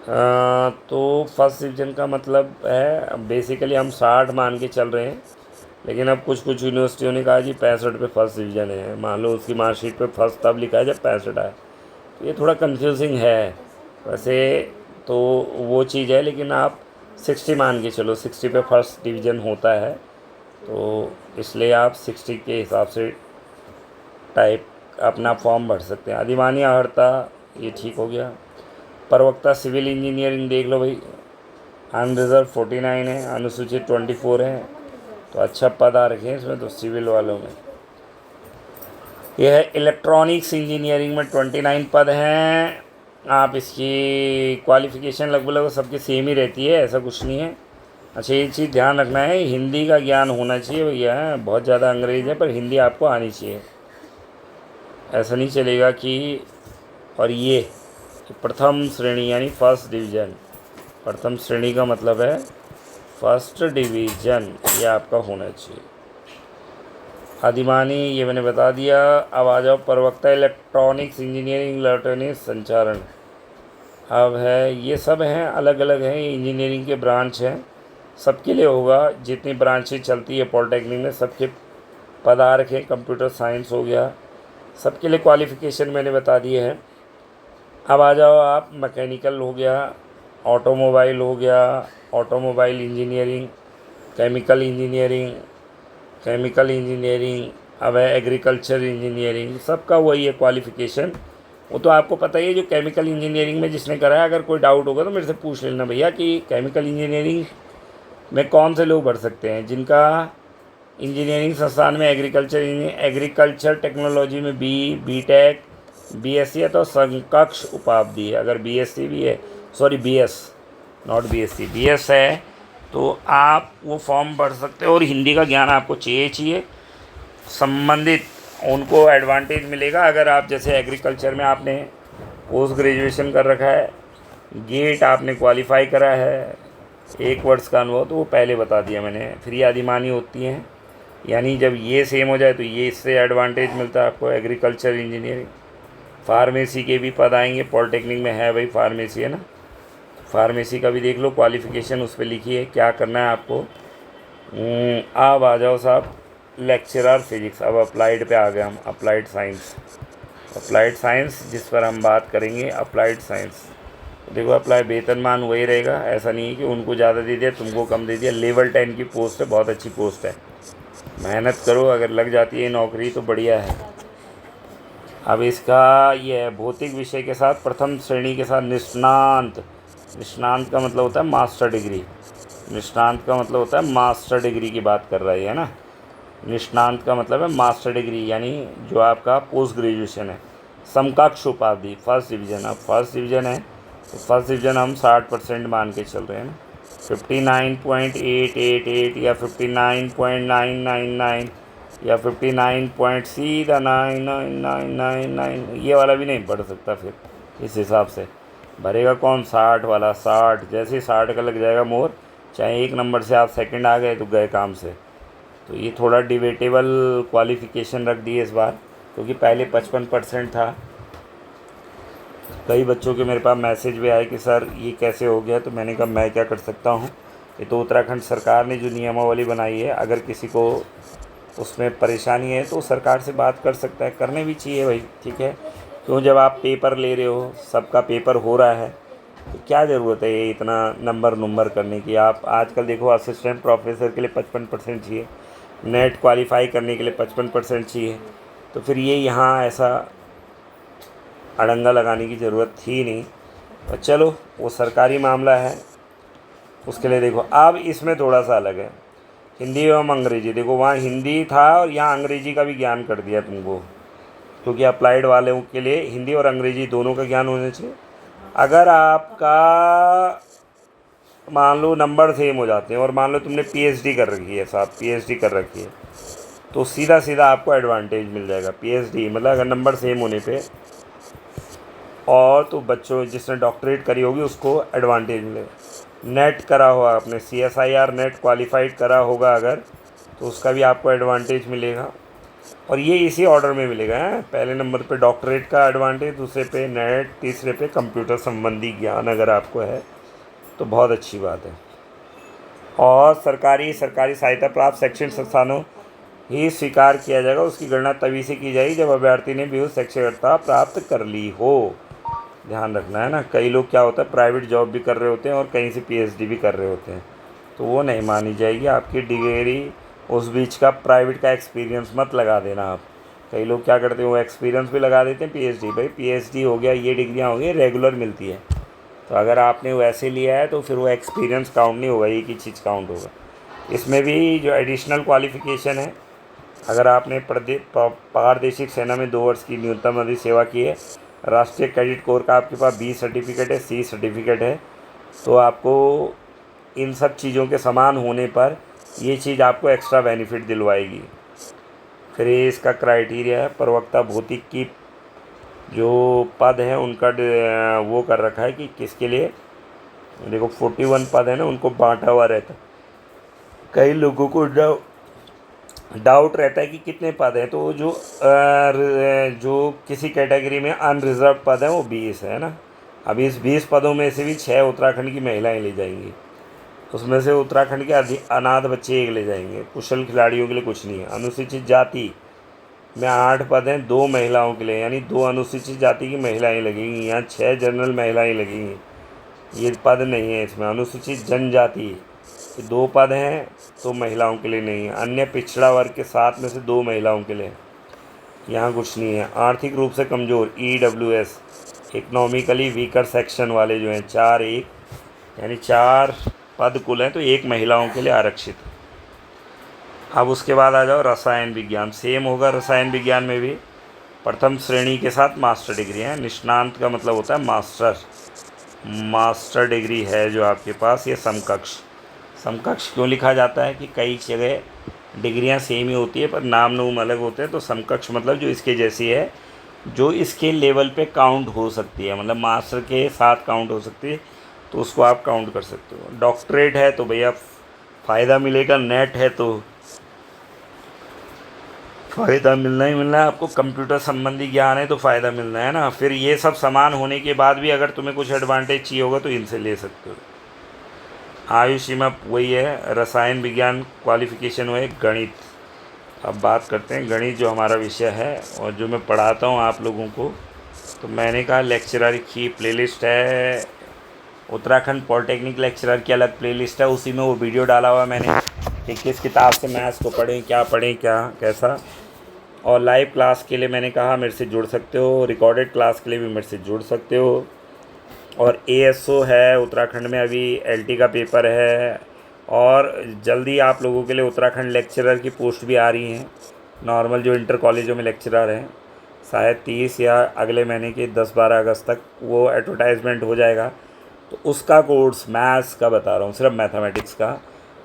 तो फर्स्ट डिवीज़न का मतलब है बेसिकली हम 60 मान के चल रहे हैं, लेकिन अब कुछ यूनिवर्सिटियों ने कहा जी 65 पे फर्स्ट डिवीज़न है। मान लो उसकी मार्कशीट पे फर्स्ट तब लिखा है जब 65 आए, तो ये थोड़ा कंफ्यूजिंग है वैसे तो वो चीज़ है, लेकिन आप 60 मान के चलो, 60 पे फर्स्ट डिवीज़न होता है, तो इसलिए आप 60 के हिसाब से टाइप अपना फॉर्म भर सकते हैं। अधिमानी अर्हता ये ठीक हो गया। प्रवक्ता सिविल इंजीनियरिंग देख लो भाई, अनरिजर्व 49 है, अनुसूचित 24 है, तो अच्छा पद आ रखे हैं इसमें तो सिविल वालों में। यह है इलेक्ट्रॉनिक्स इंजीनियरिंग में 29 पद हैं। आप इसकी क्वालिफ़िकेशन लगभग सबकी सेम ही रहती है, ऐसा कुछ नहीं है। अच्छा ये चीज़ ध्यान रखना है, हिंदी का ज्ञान होना चाहिए भैया, बहुत ज़्यादा अंग्रेज़ है पर हिंदी आपको आनी चाहिए, ऐसा नहीं चलेगा कि। और ये प्रथम श्रेणी यानी फर्स्ट डिवीज़न, प्रथम श्रेणी का मतलब है फर्स्ट डिवीज़न, ये आपका होना चाहिए। अधिमानी ये मैंने बता दिया। अब आ जाओ प्रवक्ता इलेक्ट्रॉनिक्स इंजीनियरिंग, इलेक्ट्रॉनिक्स संचारण। अब है ये सब हैं, अलग अलग हैं, इंजीनियरिंग के ब्रांच हैं, सबके लिए होगा। जितनी ब्रांचें चलती है पॉलिटेक्निक में सबके पद आ रखे। कंप्यूटर साइंस हो गया, सबके लिए क्वालिफ़िकेशन मैंने बता दिए हैं। अब आ जाओ आप मैकेनिकल हो गया, ऑटोमोबाइल हो गया, ऑटोमोबाइल इंजीनियरिंग, केमिकल इंजीनियरिंग, अब है एग्रीकल्चर इंजीनियरिंग, सबका वही है क्वालिफ़िकेशन। वो तो आपको पता ही है, जो केमिकल इंजीनियरिंग में जिसने करा है, अगर कोई डाउट होगा तो मेरे से पूछ लेना भैया कि केमिकल इंजीनियरिंग में कौन से लोग भर सकते हैं। जिनका इंजीनियरिंग संस्थान में एग्रीकल्चर टेक्नोलॉजी में बीटेक, बीएससी है तो समकक्ष उपाधि है। अगर बीएससी भी है, sorry BS, not BSc, BS है तो आप वो फॉर्म भर सकते हो। और हिंदी का ज्ञान आपको चाहिए संबंधित, उनको एडवांटेज मिलेगा। अगर आप जैसे एग्रीकल्चर में आपने पोस्ट ग्रेजुएशन कर रखा है, गेट आपने क्वालिफाई करा है, 1 वर्ष का अनुभव, तो वो पहले बता दिया मैंने। फिर ये अधिमानी होती हैं, यानी जब ये सेम हो जाए तो ये इससे एडवांटेज मिलता है आपको। एग्रीकल्चर इंजीनियरिंग, फार्मेसी के भी पद आएंगे, पॉलिटेक्निक में है भाई फार्मेसी, है ना, फार्मेसी का भी देख लो क्वालिफ़िकेशन उस पर लिखी है, क्या करना है आपको। अब आ जाओ साहब लेक्चरर फिजिक्स। अब अप्लाइड पे आ गए हम, अप्लाइड साइंस जिस पर हम बात करेंगे, अप्लाइड साइंस। देखो अप्लाई वेतनमान वही रहेगा, ऐसा नहीं है कि उनको ज़्यादा दे दिया तुमको कम दे दिया। लेवल 10 की पोस्ट है, बहुत अच्छी पोस्ट है, मेहनत करो, अगर लग जाती है नौकरी तो बढ़िया है। अब इसका ये है भौतिक विषय के साथ प्रथम श्रेणी के साथ निष्णांत का मतलब होता है मास्टर डिग्री, निष्णांत का मतलब होता है मास्टर डिग्री की बात कर रहा है ना। निष्णांत का मतलब है मास्टर डिग्री, यानी जो आपका पोस्ट ग्रेजुएशन है। समकक्ष उपाधि फर्स्ट डिवीज़न, अब फर्स्ट डिवीज़न है तो फर्स्ट डिवीज़न हम 60% मान के चल रहे हैं ना। 59.888 या 59.999 या 59 सीधा 9999, ये वाला भी नहीं बढ़ सकता। फिर इस हिसाब से भरेगा कौन, 60 वाला। 60 जैसे 60 का लग जाएगा मोहर, चाहे 1 नंबर से आप सेकंड आ गए तो गए काम से। तो ये थोड़ा डिबेटेबल क्वालिफ़िकेशन रख दी है इस बार, क्योंकि पहले 55% था। कई बच्चों के मेरे पास मैसेज भी आए कि सर ये कैसे हो गया, तो मैंने कहा मैं क्या कर सकता हूँ, ये तो उत्तराखंड सरकार ने जो नियमावली बनाई है, अगर किसी को उसमें परेशानी है तो सरकार से बात कर सकता है, करने भी चाहिए भाई, ठीक है। क्यों, जब आप पेपर ले रहे हो, सबका पेपर हो रहा है, तो क्या ज़रूरत है ये इतना नंबर करने की। आप आजकल देखो असिस्टेंट प्रोफेसर के लिए 55% चाहिए, नेट क्वालिफाई करने के लिए 55% चाहिए, तो फिर ये यहाँ ऐसा अड़ंगा लगाने की ज़रूरत थी नहीं। और चलो वो सरकारी मामला है, उसके लिए देखो। अब इसमें थोड़ा सा अलग है, हिंदी एवं अंग्रेजी। देखो वहाँ हिंदी था और यहाँ अंग्रेजी का भी ज्ञान कर दिया तुमको, क्योंकि अप्लाइड वालों के लिए हिंदी और अंग्रेजी दोनों का ज्ञान होना चाहिए। अगर आपका मान लो नंबर सेम हो जाते हैं और मान लो तुमने पीएचडी कर रखी है, साहब पीएचडी कर रखी है, तो सीधा सीधा आपको एडवांटेज मिल जाएगा। पीएचडी मतलब अगर नंबर सेम होने पे, और तो बच्चों जिसने डॉक्टरेट करी होगी उसको एडवांटेज मिलेगा। नेट करा होगा आपने, CSIR नेट क्वालिफाइड करा होगा अगर, तो उसका भी आपको एडवांटेज मिलेगा। और ये इसी ऑर्डर में मिलेगा है, पहले नंबर पे डॉक्टरेट का एडवांटेज, दूसरे पे नेट, तीसरे पे कंप्यूटर संबंधी ज्ञान अगर आपको है तो बहुत अच्छी बात है। और सरकारी सहायता प्राप्त शैक्षणिक संस्थानों ही स्वीकार किया जाएगा, उसकी गणना तभी से की जाएगी जब अभ्यर्थी ने भी शैक्षणिकता प्राप्त कर ली हो। ध्यान रखना है ना, कई लोग क्या होता है प्राइवेट जॉब भी कर रहे होते हैं और कहीं से पीएचडी भी कर रहे होते हैं, तो वो नहीं मानी जाएगी आपकी डिग्री। उस बीच का प्राइवेट का एक्सपीरियंस मत लगा देना आप। कई लोग क्या करते हैं वो एक्सपीरियंस भी लगा देते हैं पीएचडी। भाई पीएचडी हो गया, ये डिग्रियाँ हो गई, रेगुलर मिलती है, तो अगर आपने वैसे लिया है तो फिर वो एक्सपीरियंस काउंट नहीं होगा, एक ही चीज़ काउंट होगा। इसमें भी जो एडिशनल क्वालिफ़िकेशन है, अगर आपने पारदेशिक सेना में 2 वर्ष की न्यूनतम अवधि सेवा की है, राष्ट्रीय कैडेट कोर का आपके पास B सर्टिफिकेट है, C सर्टिफिकेट है, तो आपको इन सब चीज़ों के समान होने पर ये चीज़ आपको एक्स्ट्रा बेनिफिट दिलवाएगी। फिर ये इसका क्राइटेरिया है, प्रवक्ता भौतिक की जो पद है उनका वो कर रखा है कि किसके लिए। देखो 41 पद है ना, उनको बांटा हुआ रहता है। कई लोगों को डाउट रहता है कि कितने पद हैं, तो जो किसी कैटेगरी में अनरिजर्व पद है वो 20 है ना। अब इस 20 पदों में से भी 6 उत्तराखंड की महिलाएं ले जाएंगी, उसमें से उत्तराखंड के अनाथ बच्चे 1 ले जाएंगे, कुशल खिलाड़ियों के लिए कुछ नहीं है। अनुसूचित जाति में 8 पद हैं, 2 महिलाओं के लिए, यानी 2 अनुसूचित जाति की महिलाएं लगेंगी। यहाँ 6 जनरल महिलाएं लगेंगी, ये पद नहीं है इसमें। अनुसूचित जनजाति के 2 पद हैं, तो महिलाओं के लिए नहीं है। अन्य पिछड़ा वर्ग के 7 में से 2 महिलाओं के लिए, यहाँ कुछ नहीं है। आर्थिक रूप से कमज़ोर EWS इकोनॉमिकली वीकर सेक्शन वाले जो हैं 4-1, यानी 4 पद कुल हैं, तो 1 महिलाओं के लिए आरक्षित। अब उसके बाद आ जाओ रसायन विज्ञान। सेम होगा रसायन विज्ञान में भी, प्रथम श्रेणी के साथ मास्टर डिग्री है। निष्णांत का मतलब होता है मास्टर डिग्री है जो आपके पास, ये समकक्ष क्यों लिखा जाता है कि कई जगह डिग्रियां सेम ही होती है पर नाम अलग होते हैं, तो समकक्ष मतलब जो इसके जैसी है, जो इसके लेवल पे काउंट हो सकती है, मतलब मास्टर के साथ काउंट हो सकती है, तो उसको आप काउंट कर सकते हो। डॉक्टरेट है तो भैया फ़ायदा मिलेगा, नेट है तो फ़ायदा मिलना ही मिलना है आपको, कंप्यूटर संबंधी ज्ञान है तो फ़ायदा मिलना है ना। फिर ये सब समान होने के बाद भी अगर तुम्हें कुछ एडवांटेज चाहिए होगा तो इनसे ले सकते हो। आयु सीमा वही है, रसायन विज्ञान क्वालिफ़िकेशन हुए गणित। अब बात करते हैं गणित जो हमारा विषय है और जो मैं पढ़ाता हूँ आप लोगों को। तो मैंने कहा लेक्चरर की प्लेलिस्ट है, उत्तराखंड पॉलिटेक्निक लेक्चरर की अलग प्लेलिस्ट है, उसी में वो वीडियो डाला हुआ मैंने कि किस किताब से मैथ्स को पढ़ें क्या कैसा। और लाइव क्लास के लिए मैंने कहा मेरे से जुड़ सकते हो, रिकॉर्डेड क्लास के लिए भी मेरे से जुड़ सकते हो। और ASO है उत्तराखंड में, अभी LT का पेपर है, और जल्दी आप लोगों के लिए उत्तराखंड लेक्चरर की पोस्ट भी आ रही हैं। नॉर्मल जो इंटर कॉलेजों में लेक्चरर हैं, शायद 30 या अगले महीने के 10-12 अगस्त तक वो एडवर्टाइजमेंट हो जाएगा। तो उसका कोर्स मैथ्स का बता रहा हूँ, सिर्फ मैथमेटिक्स का,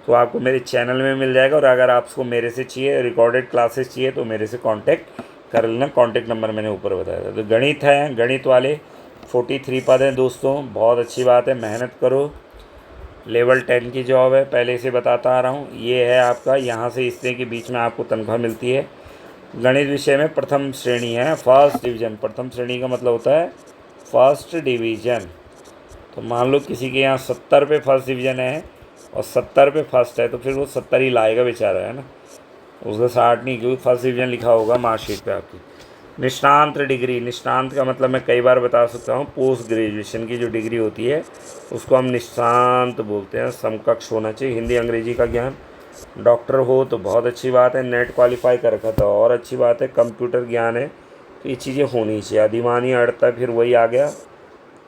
तो आपको मेरे चैनल में मिल जाएगा। और अगर आपको मेरे से चाहिए, रिकॉर्डेड क्लासेस चाहिए, तो मेरे से कांटेक्ट कर लेना। कांटेक्ट नंबर मैंने ऊपर बताया था। तो गणित है, गणित वाले 43 पद हैं दोस्तों, बहुत अच्छी बात है, मेहनत करो। लेवल 10 की जॉब है, पहले से बताता आ रहा हूँ। ये है आपका, यहाँ से इतने के बीच में आपको तनख्वाह मिलती है। गणित विषय में प्रथम श्रेणी है, फर्स्ट डिवीज़न। प्रथम श्रेणी का मतलब होता है फर्स्ट डिवीज़न। तो मान लो किसी के यहाँ 70 पे फर्स्ट डिवीज़न है और 70 पे फर्स्ट है, तो फिर वो 70 ही लाएगा बेचारा, है ना, उसका 60 नहीं, क्योंकि फर्स्ट डिवीज़न लिखा होगा मार्कशीट पे आपकी। निष्णांत डिग्री, निष्णांत का मतलब मैं कई बार बता सकता हूँ, पोस्ट ग्रेजुएशन की जो डिग्री होती है उसको हम निष्णांत बोलते हैं। समकक्ष होना चाहिए, हिंदी अंग्रेजी का ज्ञान, डॉक्टर हो तो बहुत अच्छी बात है, नेट क्वालिफाई कर रखा तो और अच्छी बात है, कंप्यूटर ज्ञान है तो ये चीज़ें होनी चाहिए। अधिमानी अड़ता फिर वही आ गया,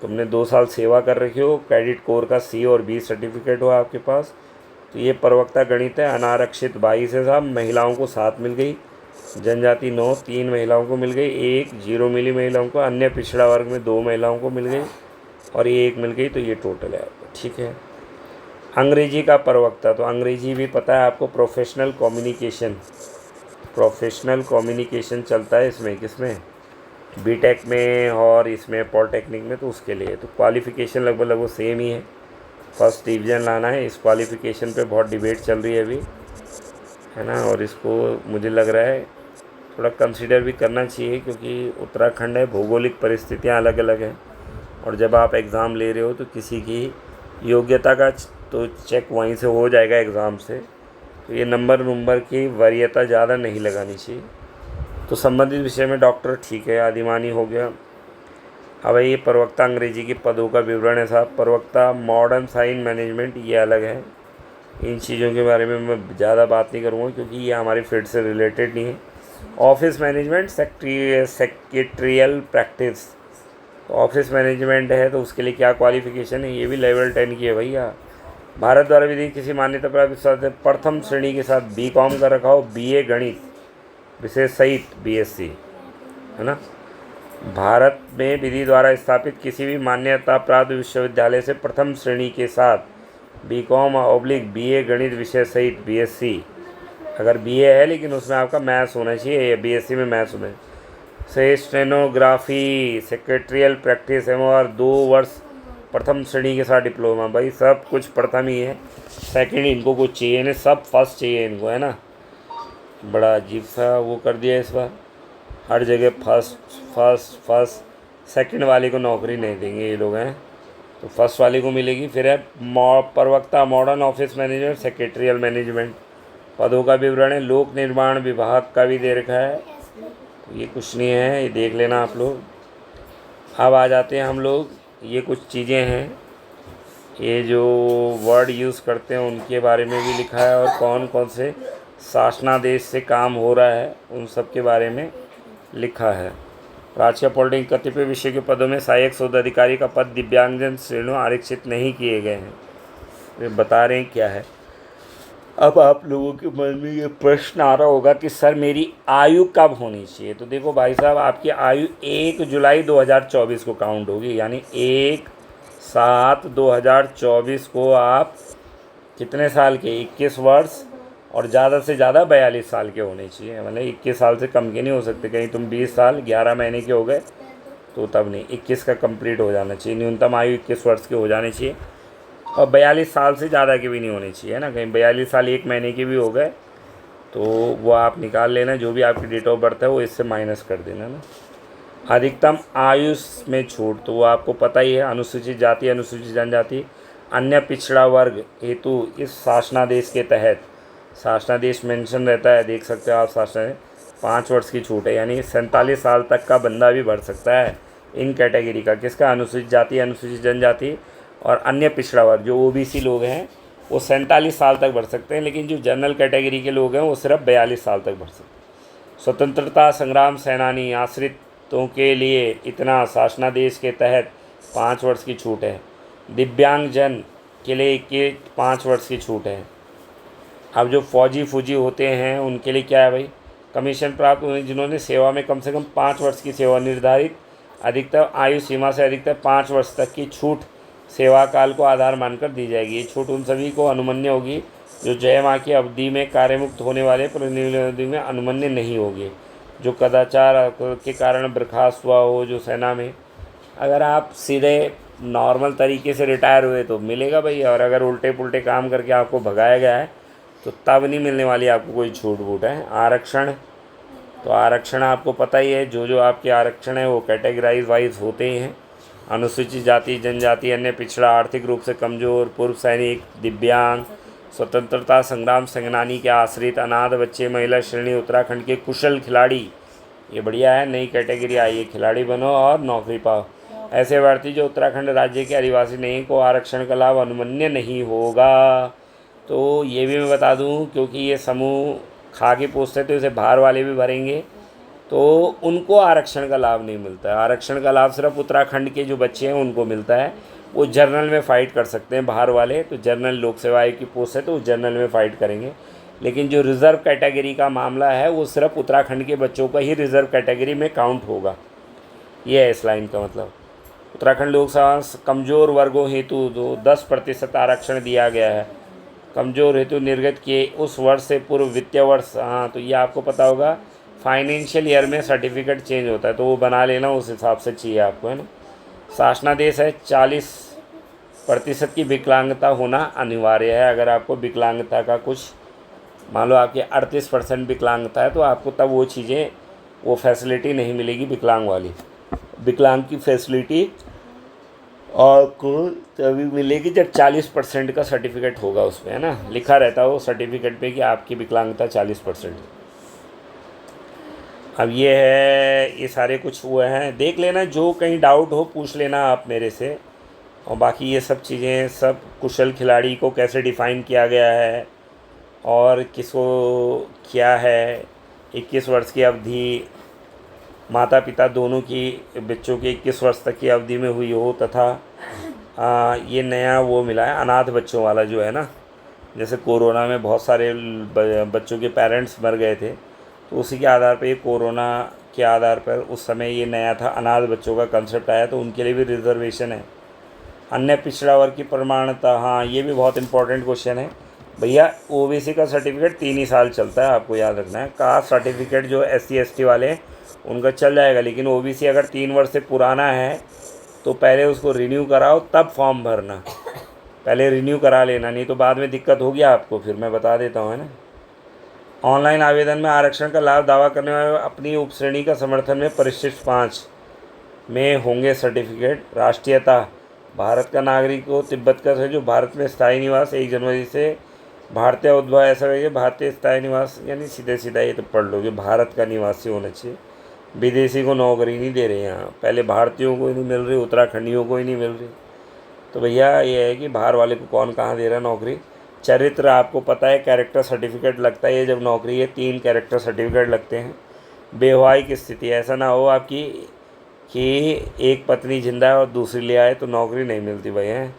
तुमने 2 साल सेवा कर रखी हो, क्रेडिट कोर का C और B सर्टिफिकेट हो आपके पास, तो ये प्रवक्ता गणित है। अनारक्षित 22 है साहब, महिलाओं को 7 मिल गई, जनजाति 9, 3 महिलाओं को मिल गई, 1 0 मिली महिलाओं को, अन्य पिछड़ा वर्ग में 2 महिलाओं को मिल गई और ये 1 मिल गई, तो ये टोटल है आपको, ठीक है। अंग्रेजी का प्रवक्ता, तो अंग्रेजी भी पता है आपको, प्रोफेशनल कम्युनिकेशन चलता है इसमें, किसमें, बीटेक में और इसमें पॉलिटेक्निक में, तो उसके लिए तो क्वालिफ़िकेशन लगभग वो सेम ही है, फर्स्ट डिवीज़न लाना है। इस क्वालिफ़िकेशन पे बहुत डिबेट चल रही है अभी, है ना, और इसको मुझे लग रहा है थोड़ा कंसिडर भी करना चाहिए, क्योंकि उत्तराखंड है, भौगोलिक परिस्थितियाँ अलग अलग हैं, और जब आप एग्ज़ाम ले रहे हो तो किसी की योग्यता का तो चेक वहीं से हो जाएगा एग्ज़ाम से, तो ये नंबर की वरीयता ज़्यादा नहीं लगानी चाहिए। तो संबंधित विषय में डॉक्टर ठीक है, आदिमानी हो गया। अब ये प्रवक्ता अंग्रेजी के पदों का विवरण है साहब। प्रवक्ता मॉडर्न साइन मैनेजमेंट, ये अलग है, इन चीज़ों के बारे में मैं ज़्यादा बात नहीं करूँगा क्योंकि ये हमारी फील्ड से रिलेटेड नहीं है। Office management, secretarial practice, office management है तो उसके लिए क्या क्वालिफ़िकेशन है, ये भी लेवल 10 की है भैया। भारत द्वारा विधि किसी मान्यता प्राप्त प्रथम श्रेणी के साथ B.Com कर रखा हो, BA गणित विशेष सहित BSc, है ना। भारत में विधि द्वारा स्थापित किसी भी मान्यता प्राप्त विश्वविद्यालय से प्रथम श्रेणी के साथ B.Com/BA गणित विषय सहित BSc, अगर BA है लेकिन उसमें आपका मैथ्स होना चाहिए, BSc में मैथ्स होना से स्टेनोग्राफी, सेक्रेटरियल प्रैक्टिस और 2 वर्ष प्रथम श्रेणी के साथ डिप्लोमा। भाई सब कुछ प्रथम ही है, सेकंड इनको कुछ चाहिए नहीं, सब फर्स्ट चाहिए इनको, है ना। बड़ा अजीब सा वो कर दिया इस बार, हर जगह फर्स्ट सेकंड वाले को नौकरी नहीं देंगे ये लोग, हैं तो फर्स्ट वाले को मिलेगी। फिर है प्रवक्ता modern office management, secretarial management, पदों का विवरण है। लोक निर्माण विभाग का भी दे रखा है, तो ये कुछ नहीं है, ये देख लेना आप लोग। अब आ जाते हैं हम लोग, ये कुछ चीज़ें हैं, ये जो वर्ड यूज़ करते हैं उनके बारे में भी लिखा है, और कौन कौन से शासनादेश से काम हो रहा है उन सब के बारे में लिखा है। राज्य पॉलिटिक्स कतिपय विषय के पदों में सहायक शोध अधिकारी का पद दिव्यांगजन श्रेणियों आरक्षित नहीं किए गए हैं, वे बता रहे हैं क्या है। अब आप लोगों के मन में ये प्रश्न आ रहा होगा कि सर मेरी आयु कब होनी चाहिए, तो देखो भाई साहब, आपकी आयु 1 जुलाई 2024 को काउंट होगी, यानी 1/7/2024 को आप कितने साल के, 21 वर्ष, और ज़्यादा से ज़्यादा 42 साल के होने चाहिए, मतलब 21 साल से कम के नहीं हो सकते। कहीं तुम 20 साल 11 महीने के हो गए तो तब नहीं, 21 का कंप्लीट हो जाना चाहिए, न्यूनतम आयु 21 वर्ष के हो जाने चाहिए, और 42 साल से ज़्यादा के भी नहीं होने चाहिए, है ना। कहीं 42 साल 1 महीने के भी हो गए तो वो आप निकाल लेना, जो भी आपकी डेट ऑफ बर्थ है वो इससे माइनस कर देना ना। अधिकतम आयु में छूट, तो वो आपको पता ही है, अनुसूचित जाति, अनुसूचित जनजाति, अन्य पिछड़ा वर्ग हेतु इस शासनादेश के तहत, शासनादेश मेंशन रहता है, देख सकते हो आप, शासन 5 वर्ष की छूट है, यानी 47 साल तक का बंदा भी भर सकता है इन कैटेगरी का, किसका, अनुसूचित जाति, अनुसूचित जनजाति और अन्य पिछड़ा वर्ग। जो OBC लोग हैं वो 47 साल तक भर सकते हैं, लेकिन जो जनरल कैटेगरी के लोग हैं वो सिर्फ 42 साल तक भर सकते हैं। स्वतंत्रता संग्राम सेनानी आश्रितों के लिए इतना शासनादेश के तहत 5 वर्ष की छूट है। दिव्यांगजन के लिए 5 वर्ष की छूट है। अब जो फौजी होते हैं उनके लिए क्या है भाई, कमीशन प्राप्त हुए जिन्होंने सेवा में कम से कम 5 वर्ष की सेवा, निर्धारित अधिकतम आयु सीमा से अधिकतम 5 वर्ष तक की छूट सेवा काल को आधार मानकर दी जाएगी। ये छूट उन सभी को अनुमन्य होगी जो 6 माह की अवधि में कार्यमुक्त होने वाले, पर अवधि में अनुमन्य नहीं होगी। जो कदाचार के कारण बर्खास्त हुआ हो, जो सेना में, अगर आप सीधे नॉर्मल तरीके से रिटायर हुए तो मिलेगा भाई, और अगर उल्टे पुल्टे काम करके आपको भगाया गया है तो तब नहीं मिलने वाली आपको कोई छूट वूट है। आरक्षण, तो आरक्षण आपको पता ही है, जो आपके आरक्षण है वो कैटेगराइज वाइज होते ही हैं। अनुसूचित जाति, जनजाति, अन्य पिछड़ा, आर्थिक रूप से कमज़ोर, पूर्व सैनिक, दिव्यांग, स्वतंत्रता संग्राम सेनानी के आश्रित, अनाथ बच्चे, महिला श्रेणी, उत्तराखंड के कुशल खिलाड़ी, ये बढ़िया है, नई कैटेगरी आई है, खिलाड़ी बनो और नौकरी पाओ। ऐसे अभ्यर्थी जो उत्तराखंड राज्य के आदिवासी नहीं को आरक्षण का लाभ अनुमन्य नहीं होगा। तो ये भी मैं बता दूं, क्योंकि ये समूह खा के पोसते तो इसे बाहर वाले भी भरेंगे, तो उनको आरक्षण का लाभ नहीं मिलता है। आरक्षण का लाभ सिर्फ उत्तराखंड के जो बच्चे हैं उनको मिलता है। वो जनरल में फ़ाइट कर सकते हैं बाहर वाले, तो जनरल लोक सेवा आयोग की पोस्ट है तो वो जनरल में फ़ाइट करेंगे। लेकिन जो रिज़र्व कैटेगरी का मामला है वो सिर्फ उत्तराखंड के बच्चों का ही रिज़र्व कैटेगरी में काउंट होगा। ये है इस लाइन का मतलब। उत्तराखंड लोक सेवा कमज़ोर वर्गों हेतु 10% आरक्षण दिया गया है। कमज़ोर हेतु निर्गत किए उस वर्ष से पूर्व वित्तीय वर्ष, हाँ तो ये आपको पता होगा, फाइनेंशियल ईयर में सर्टिफिकेट चेंज होता है, तो वो बना लेना, उस हिसाब से चाहिए आपको, है ना। शासनादेश है 40% की विकलांगता होना अनिवार्य है। अगर आपको विकलांगता का कुछ, मान लो आपकी 38% विकलांगता है, तो आपको तब वो चीज़ें, वो फैसिलिटी नहीं मिलेगी विकलांग वाली। विकलांग की फैसिलिटी आपको तभी मिलेगी जब 40% का सर्टिफिकेट होगा उसमें, है ना, लिखा रहता है वो सर्टिफिकेट पे कि आपकी विकलांगता 40%। अब ये है, ये सारे कुछ हुए हैं, देख लेना, जो कहीं डाउट हो पूछ लेना आप मेरे से। और बाकी ये सब चीज़ें, सब कुशल खिलाड़ी को कैसे डिफ़ाइन किया गया है और किसको क्या है, 21 वर्ष की अवधि माता पिता दोनों की बच्चों की 21 वर्ष तक की अवधि में हुई हो, तथा ये नया वो मिला है अनाथ बच्चों वाला जो है ना, जैसे कोरोना में बहुत सारे बच्चों के पेरेंट्स मर गए थे, तो उसी के आधार पर ये कोरोना के आधार पर उस समय ये नया था, अनाथ बच्चों का कंसेप्ट आया, तो उनके लिए भी रिजर्वेशन है। अन्य पिछड़ा वर्ग की प्रमाणता, हाँ ये भी बहुत इंपॉर्टेंट क्वेश्चन है भैया। ओबीसी का सर्टिफिकेट 3 ही साल चलता है, आपको याद रखना है। कास्ट सर्टिफिकेट जो SC ST वाले हैं उनका चल जाएगा, लेकिन ओबीसी अगर 3 वर्ष से पुराना है तो पहले उसको रिन्यू कराओ, तब फॉर्म भरना, पहले रिन्यू करा लेना, नहीं तो बाद में दिक्कत होगी आपको, फिर मैं बता देता हूँ, है ना। ऑनलाइन आवेदन में आरक्षण का लाभ दावा करने वाले अपनी उपश्रेणी का समर्थन में परिशिष्ट 5 में होंगे सर्टिफिकेट। राष्ट्रीयता, भारत का नागरिक हो, तिब्बत का है जो भारत में स्थायी निवास 1 जनवरी से भारतीय उद्भव, ऐसा है कि भारतीय स्थायी निवास, यानी सीधे सीधा ये तो पढ़ लोगे, भारत का निवासी होना चाहिए। विदेशी को नौकरी नहीं दे रहे यहाँ, पहले भारतीयों को ही नहीं मिल रही, उत्तराखंडियों को ही नहीं मिल रही, तो भैया ये है कि बाहर वाले को कौन कहाँ दे रहा है नौकरी। चरित्र आपको पता है, कैरेक्टर सर्टिफिकेट लगता है, ये जब नौकरी है 3 कैरेक्टर सर्टिफिकेट लगते हैं। वैवाहिक स्थिति, ऐसा ना हो आपकी कि एक पत्नी जिंदा है और दूसरी ले आए तो नौकरी नहीं मिलती भाई, हैं,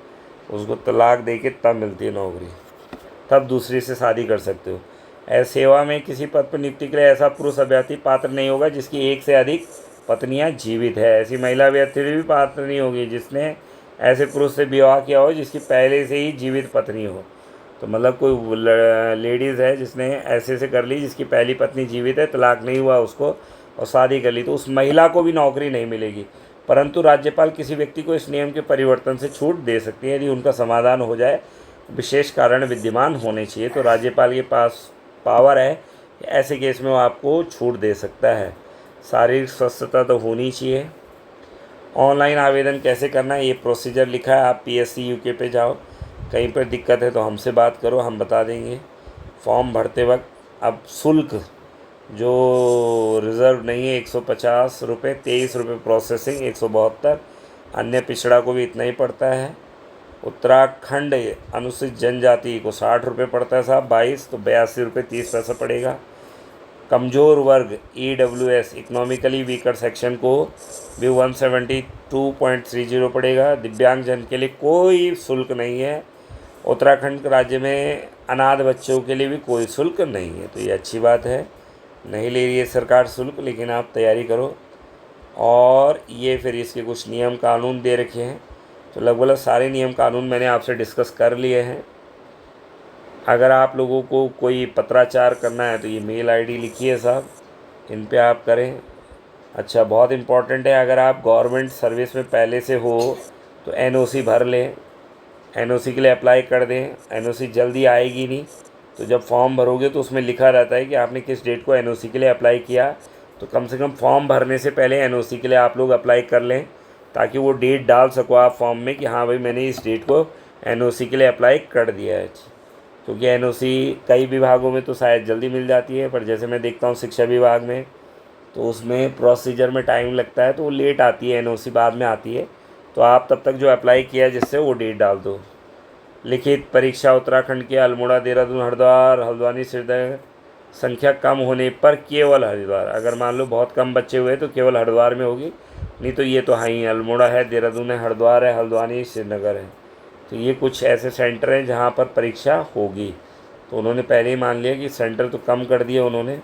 उसको तलाक दे के तब मिलती है नौकरी, तब दूसरी से शादी कर सकते हो। ऐसे सेवा में किसी पद पर नियुक्ति के लिए ऐसा पुरुष अभ्यर्थी पात्र नहीं होगा जिसकी 1 से अधिक पत्नियां जीवित है। ऐसी महिला अभ्यर्थी भी पात्र नहीं होगी जिसने ऐसे पुरुष से विवाह किया हो जिसकी पहले से ही जीवित पत्नी हो। तो मतलब कोई लेडीज़ है जिसने ऐसे से कर ली, जिसकी पहली पत्नी जीवित है, तलाक नहीं हुआ उसको, और शादी कर ली, तो उस महिला को भी नौकरी नहीं मिलेगी। परंतु राज्यपाल किसी व्यक्ति को इस नियम के परिवर्तन से छूट दे सकती है यदि उनका समाधान हो जाए, विशेष कारण विद्यमान होने चाहिए। तो राज्यपाल के पास पावर है, ऐसे केस में वो आपको छूट दे सकता है। शारीरिक स्वस्थता तो होनी चाहिए। ऑनलाइन आवेदन कैसे करना है ये प्रोसीजर लिखा है, आप PSC UK पे जाओ, कहीं पर दिक्कत है तो हमसे बात करो, हम बता देंगे। फॉर्म भरते वक्त अब शुल्क जो रिज़र्व नहीं है 150 रुपये, 23 रुपये प्रोसेसिंग, 172, अन्य पिछड़ा को भी इतना ही पड़ता है। उत्तराखंड अनुसूचित जनजाति को 60 रुपये पड़ता है साहब, 22, तो 82 रुपये 30 पैसा पड़ेगा। कमज़ोर वर्ग EWS इकोनॉमिकली वीकर सेक्शन को भी 172.30 पड़ेगा। दिव्यांग जन के लिए कोई शुल्क नहीं है। उत्तराखंड राज्य में अनाथ बच्चों के लिए भी कोई शुल्क नहीं है, तो ये अच्छी बात है, नहीं ले रही है सरकार शुल्क, लेकिन आप तैयारी करो। और ये फिर इसके कुछ नियम कानून दे रखे हैं, तो लगभग सारे नियम कानून मैंने आपसे डिस्कस कर लिए हैं। अगर आप लोगों को कोई पत्राचार करना है तो ये मेल ID लिखिए साहब, इन पे आप करें। अच्छा, बहुत इम्पॉर्टेंट है, अगर आप गवर्नमेंट सर्विस में पहले से हो तो NOC भर लें, NOC के लिए अप्लाई कर दें। NOC जल्दी आएगी नहीं, तो जब फॉर्म भरोगे तो उसमें लिखा रहता है कि आपने किस डेट को NOC के लिए अप्लाई किया, तो कम से कम फॉर्म भरने से पहले NOC के लिए आप लोग अप्लाई कर लें, ताकि वो डेट डाल सको आप फॉर्म में कि हाँ भाई मैंने इस डेट को NOC के लिए अप्लाई कर दिया है। क्योंकि NOC कई विभागों में तो शायद जल्दी मिल जाती है, पर जैसे मैं देखता हूँ शिक्षा विभाग में, तो उसमें प्रोसीजर में टाइम लगता है, तो वो लेट आती है, NOC बाद में आती है। तो आप तब तक जो अप्लाई किया है जिससे वो डेट डाल दो। लिखित परीक्षा उत्तराखंड के अल्मोड़ा, देहरादून, हरिद्वार, हल्द्वानी, श्रीनगर संख्या कम होने पर केवल हरिद्वार। अगर मान लो बहुत कम बच्चे हुए तो केवल हरिद्वार में होगी, नहीं तो ये तो हाँ ही अल्मोड़ा है, देहरादून है, हरिद्वार है, हल्द्वानी, श्रीनगर है। तो ये कुछ ऐसे सेंटर हैं जहाँ पर परीक्षा होगी। तो उन्होंने पहले ही मान लिया कि सेंटर तो कम कर दिए उन्होंने।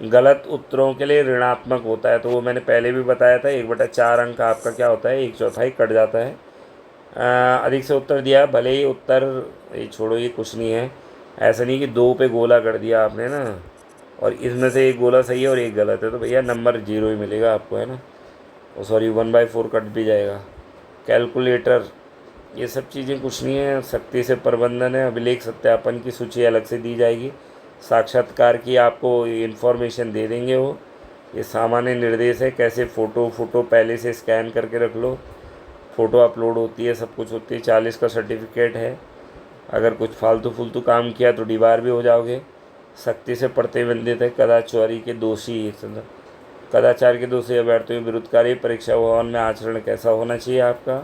गलत उत्तरों के लिए ऋणात्मक होता है, तो वो मैंने पहले भी बताया था। 1/4 अंक आपका क्या होता है, 1/4 कट जाता है। अधिक से उत्तर दिया, भले ही उत्तर ये छोड़ो, ये कुछ नहीं है। ऐसा नहीं कि 2 पे गोला कर दिया आपने ना, और इसमें से एक गोला सही है और एक गलत है, तो भैया नंबर 0 ही मिलेगा आपको, है ना। और सॉरी 1/4 कट भी जाएगा। कैलकुलेटर, ये सब चीज़ें कुछ नहीं है। सख्ती से प्रबंधन है। अभिलेख सत्यापन की सूची अलग से दी जाएगी। साक्षात्कार की आपको इन्फॉर्मेशन दे देंगे वो। ये सामान्य निर्देश है, कैसे फ़ोटो पहले से स्कैन करके रख लो। फ़ोटो अपलोड होती है, सब कुछ होती है। 40 का सर्टिफिकेट है। अगर कुछ फालतू काम किया तो डीबार भी हो जाओगे। सख्ती से प्रतिबंधित है। कदाचार के दोषी अभ्यर्थियों के विरुद्ध कार्य। परीक्षा भवन में आचरण कैसा होना चाहिए आपका।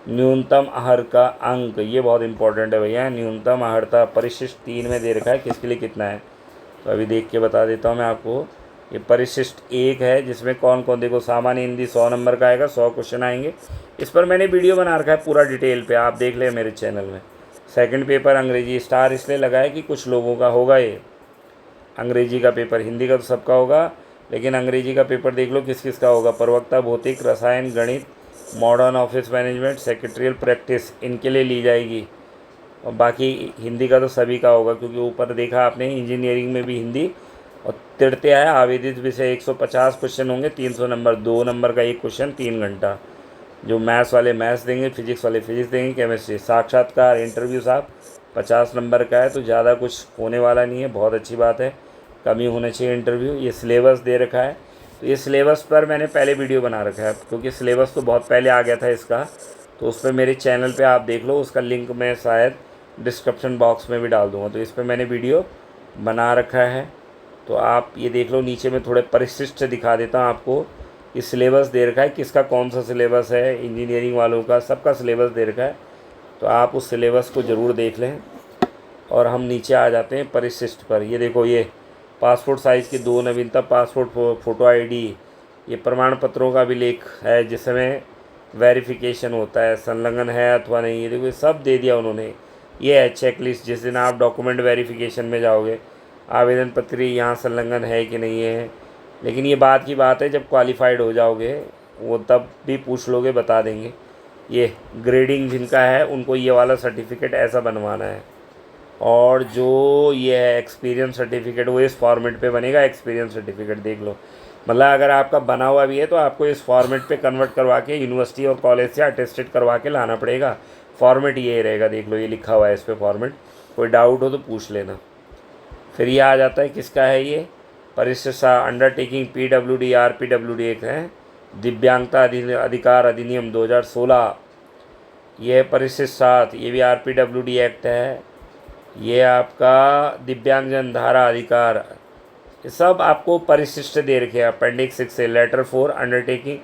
न्यूनतम आहर का अंक, ये बहुत इंपॉर्टेंट है भैया। न्यूनतम आहर्ता परिशिष्ट 3 में दे रखा है, किसके लिए कितना है तो अभी देख के बता देता हूँ मैं आपको। ये परिशिष्ट 1 है, जिसमें कौन कौन, देखो सामान्य हिंदी 100 नंबर का आएगा, 100 क्वेश्चन आएंगे। इस पर मैंने वीडियो बना रखा है पूरा डिटेल पे, आप देख ले मेरे चैनल में। सेकंड पेपर अंग्रेजी, स्टार इसलिए लगा है कि कुछ लोगों का होगा ये अंग्रेजी का पेपर। हिंदी का तो सबका होगा, लेकिन अंग्रेजी का पेपर देख लो किस किस का होगा। प्रवक्ता, भौतिक, रसायन, गणित, modern office management, secretarial practice, इनके लिए ली जाएगी। और बाकी हिंदी का तो सभी का होगा, क्योंकि ऊपर देखा आपने इंजीनियरिंग में भी हिंदी। और तृतीय है आवेदित विषय, 150 क्वेश्चन होंगे, 300 नंबर, 2 नंबर का एक क्वेश्चन, 3 घंटा। जो मैथ्स वाले मैथ्स देंगे, फिजिक्स वाले फिजिक्स देंगे, केमिस्ट्री। साक्षात्कार इंटरव्यू साहब 50 नंबर का है, तो ज़्यादा कुछ होने वाला नहीं है, बहुत अच्छी बात है। कमी होना चाहिए इंटरव्यू। ये सिलेबस दे रखा है, तो ये सिलेबस पर मैंने पहले वीडियो बना रखा है, क्योंकि सिलेबस तो बहुत पहले आ गया था इसका। तो उस पर मेरे चैनल पे आप देख लो, उसका लिंक मैं शायद डिस्क्रिप्शन बॉक्स में भी डाल दूँगा। तो इस पर मैंने वीडियो बना रखा है, तो आप ये देख लो। नीचे में थोड़े परिशिष्ट दिखा देता हूँ आपको। ये सिलेबस दे रखा है, किसका कौन सा सिलेबस है, इंजीनियरिंग वालों का सबका सिलेबस दे रखा है, तो आप उस सिलेबस को ज़रूर देख लें। और हम नीचे आ जाते हैं परिशिष्ट पर। ये देखो, ये पासपोर्ट साइज़ की 2 नवीनतम पासपोर्ट फ़ोटो आईडी, ये प्रमाण पत्रों का भी लेख है, जिसमें वेरिफिकेशन होता है संलग्न है अथवा नहीं। ये देखो, ये सब दे दिया उन्होंने। ये है चेकलिस्ट, जिस दिन आप डॉक्यूमेंट वेरिफिकेशन में जाओगे। आवेदन पत्र यहाँ संलग्न है कि नहीं है, लेकिन ये बात की बात है, जब क्वालिफाइड हो जाओगे वो तब भी पूछ लोगे, बता देंगे। ये ग्रेडिंग जिनका है उनको ये वाला सर्टिफिकेट ऐसा बनवाना है। और जो ये है एक्सपीरियंस सर्टिफिकेट, वो इस फॉर्मेट पे बनेगा। एक्सपीरियंस सर्टिफिकेट देख लो, मतलब अगर आपका बना हुआ भी है तो आपको इस फॉर्मेट पे कन्वर्ट करवा के यूनिवर्सिटी और कॉलेज से अटेस्टेड करवा के लाना पड़ेगा। फॉर्मेट ये रहेगा, देख लो ये लिखा हुआ है इस पर फॉर्मेट। कोई डाउट हो तो पूछ लेना। फिर ये आ जाता है, किसका है ये, परिशिष्ट अंडरटेकिंग PWD RPWD एक है, दिव्यांगता अधिकार अधिनियम 2016। ये है परिशिष्ट 7, ये भी RPWD एक्ट है। ये आपका दिव्यांगजन धारा अधिकार, ये सब आपको परिशिष्ट दे रखे हैं। अपेंडिक्स 6 से लेटर 4 अंडरटेकिंग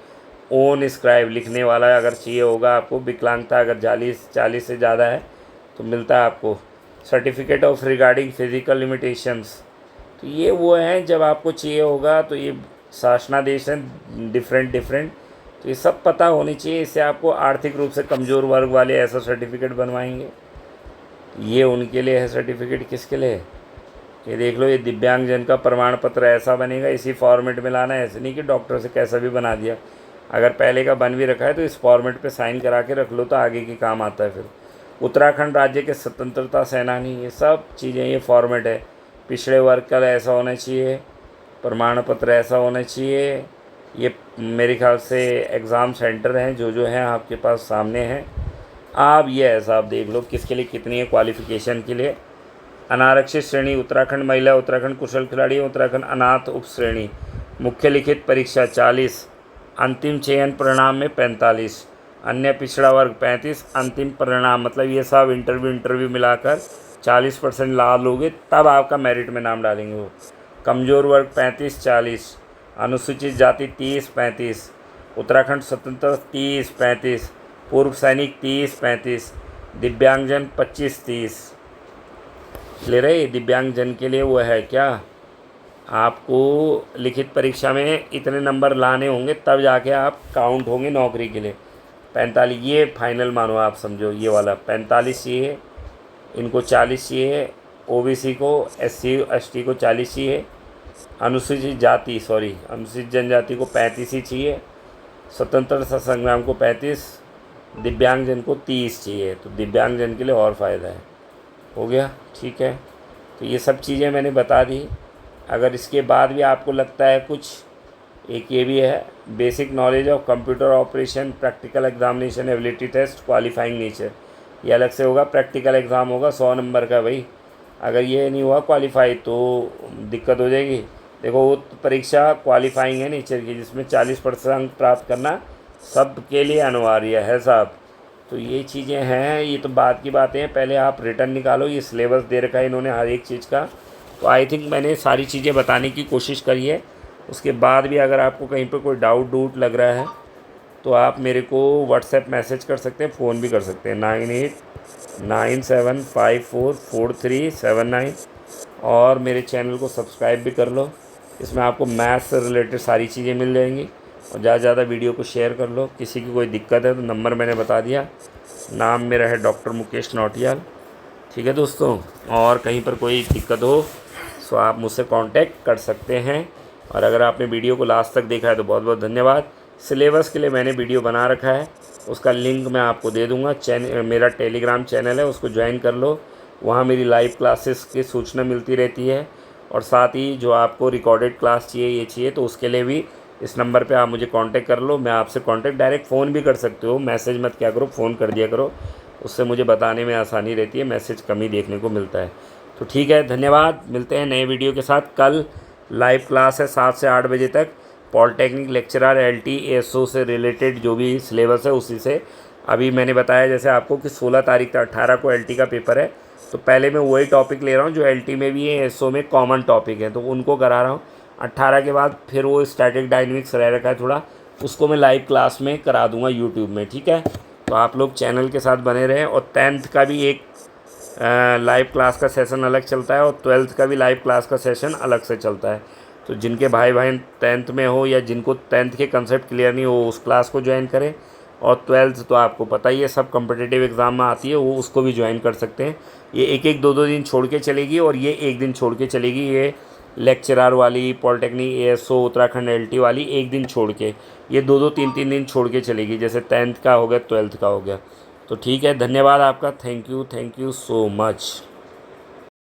ओन स्क्राइब, लिखने वाला अगर चाहिए होगा आपको। विकलांगता अगर 40 से ज़्यादा है तो मिलता है आपको। Certificate of regarding physical limitations, तो ये वो हैं जब आपको चाहिए होगा। तो ये शासनादेश हैं डिफरेंट, तो ये सब पता होनी चाहिए। इससे आपको आर्थिक रूप से कमज़ोर वर्ग वाले ऐसा सर्टिफिकेट बनवाएंगे। ये उनके लिए है सर्टिफिकेट, किसके लिए, ये देख लो। ये दिव्यांगजन का प्रमाण पत्र ऐसा बनेगा, इसी फॉर्मेट में लाना है। ऐसे नहीं कि डॉक्टर से कैसा भी बना दिया। अगर पहले का बन भी रखा है तो इस फॉर्मेट पे साइन करा के रख लो, तो आगे के काम आता है। फिर उत्तराखंड राज्य के स्वतंत्रता सेनानी, ये सब चीज़ें, ये फॉर्मेट है। पिछड़े वर्ग का ऐसा होना चाहिए, प्रमाण पत्र ऐसा होना चाहिए। ये मेरे ख्याल से एग्ज़ाम सेंटर हैं जो हैं आपके पास सामने हैं। आप ये ऐसा आप देख लो किसके लिए कितनी है क्वालिफ़िकेशन के लिए। अनारक्षित श्रेणी उत्तराखंड महिला, उत्तराखंड कुशल खिलाड़ी, उत्तराखंड अनाथ उप श्रेणी। मुख्य लिखित परीक्षा 40, अंतिम चयन परिणाम में 45, अन्य पिछड़ा वर्ग 35, अंतिम परिणाम मतलब ये सब इंटरव्यू मिलाकर 40% ला लोगे तब आपका मेरिट में नाम डालेंगे वो। कमज़ोर वर्ग 35-40, अनुसूचित जाति 30-35, उत्तराखंड स्वतंत्र 30-35, पूर्व सैनिक 30-35, दिव्यांगजन 25-30 ले रहे। दिव्यांगजन के लिए वो है क्या, आपको लिखित परीक्षा में इतने नंबर लाने होंगे तब जाके आप काउंट होंगे नौकरी के लिए। 45 ये फाइनल मानो, आप समझो ये वाला 45 चाहिए, इनको 40 चाहिए, ओबीसी को, SC ST को 40 चाहिए, अनुसूचित जनजाति को 35 ही चाहिए, स्वतंत्रता संग्राम को 35, दिव्यांगजन को 30 चाहिए। तो दिव्यांगजन के लिए और फ़ायदा है। हो गया, ठीक है। तो ये सब चीज़ें मैंने बता दी। अगर इसके बाद भी आपको लगता है कुछ, एक ये भी है, basic knowledge of computer operation, practical examination, ability test, qualifying nature, ये अलग से होगा। प्रैक्टिकल एग्ज़ाम होगा 100 नंबर का भाई। अगर ये नहीं हुआ क्वालिफाई तो दिक्कत हो जाएगी। देखो वो परीक्षा क्वालिफाइंग है नेचर की, जिसमें 40% अंक प्राप्त करना सबके लिए अनिवार्य है साहब। तो ये चीज़ें हैं, ये तो बाद की बातें हैं। पहले आप रिटर्न निकालो। ये सिलेबस दे रखा है इन्होंने हर एक चीज़ का। तो आई थिंक मैंने सारी चीज़ें बताने की कोशिश करी है। उसके बाद भी अगर आपको कहीं पर कोई डाउट लग रहा है तो आप मेरे को व्हाट्सएप मैसेज कर सकते हैं, फ़ोन भी कर सकते हैं 9897544379। और मेरे चैनल को सब्सक्राइब भी कर लो। इसमें आपको मैथ्स से रिलेटेड सारी चीज़ें मिल जाएंगी। और ज़्यादा से ज़्यादा वीडियो को शेयर कर लो। किसी की कोई दिक्कत है तो नंबर मैंने बता दिया। नाम मेरा है डॉक्टर मुकेश नौटियाल। ठीक है दोस्तों, और कहीं पर कोई दिक्कत हो तो आप मुझसे कांटेक्ट कर सकते हैं। और अगर आपने वीडियो को लास्ट तक देखा है तो बहुत बहुत धन्यवाद। सिलेबस के लिए मैंने वीडियो बना रखा है, उसका लिंक मैं आपको दे दूँगा। मेरा टेलीग्राम चैनल है, उसको ज्वाइन कर लो। वहाँ मेरी लाइव क्लासेस की सूचना मिलती रहती है। और साथ ही जो आपको रिकॉर्डेड क्लास चाहिए, ये चाहिए, तो उसके लिए भी इस नंबर पे आप मुझे कांटेक्ट कर लो। मैं आपसे कांटेक्ट डायरेक्ट फ़ोन भी कर सकते हो, मैसेज मत क्या करो, फ़ोन कर दिया करो। उससे मुझे बताने में आसानी रहती है, मैसेज कम ही देखने को मिलता है। तो ठीक है, धन्यवाद। मिलते हैं नए वीडियो के साथ। कल लाइव क्लास है 7 से 8 बजे तक। पॉलिटेक्निक लेक्चरर, LT ASO से रिलेटेड जो भी सिलेबस है उसी से। अभी मैंने बताया जैसे आपको कि 16 तारीख का 18 को LT का पेपर है, तो पहले मैं वही टॉपिक ले रहा हूँ जो LT में भी है, ASO में कॉमन टॉपिक है, तो उनको करा रहा हूँ। 18 के बाद फिर वो स्टैटिक डायनेमिक्स रह रखा है थोड़ा, उसको मैं लाइव क्लास में करा दूँगा यूट्यूब में। ठीक है, तो आप लोग चैनल के साथ बने रहें। और 10th का भी एक लाइव क्लास का सेशन अलग चलता है, और 12th का भी लाइव क्लास का सेशन अलग से चलता है। तो जिनके भाई बहन 10th में हो या जिनको 10th के कंसेप्ट क्लियर नहीं हो, उस क्लास को ज्वाइन करें। और 12th तो आपको पता ही है, सब कॉम्पिटिटिव एग्ज़ाम में आती है, वो उसको भी ज्वाइन कर सकते हैं। ये एक 2 दिन छोड़ के चलेगी, और ये 1 दिन छोड़ के चलेगी। ये लेक्चरर वाली, पॉलिटेक्निक ASO उत्तराखंड LT वाली 1 दिन छोड़ के, ये 2 3 दिन छोड़ के चलेगी। जैसे 10th का हो गया, 12th का हो गया। तो ठीक है, धन्यवाद आपका। Thank you so much.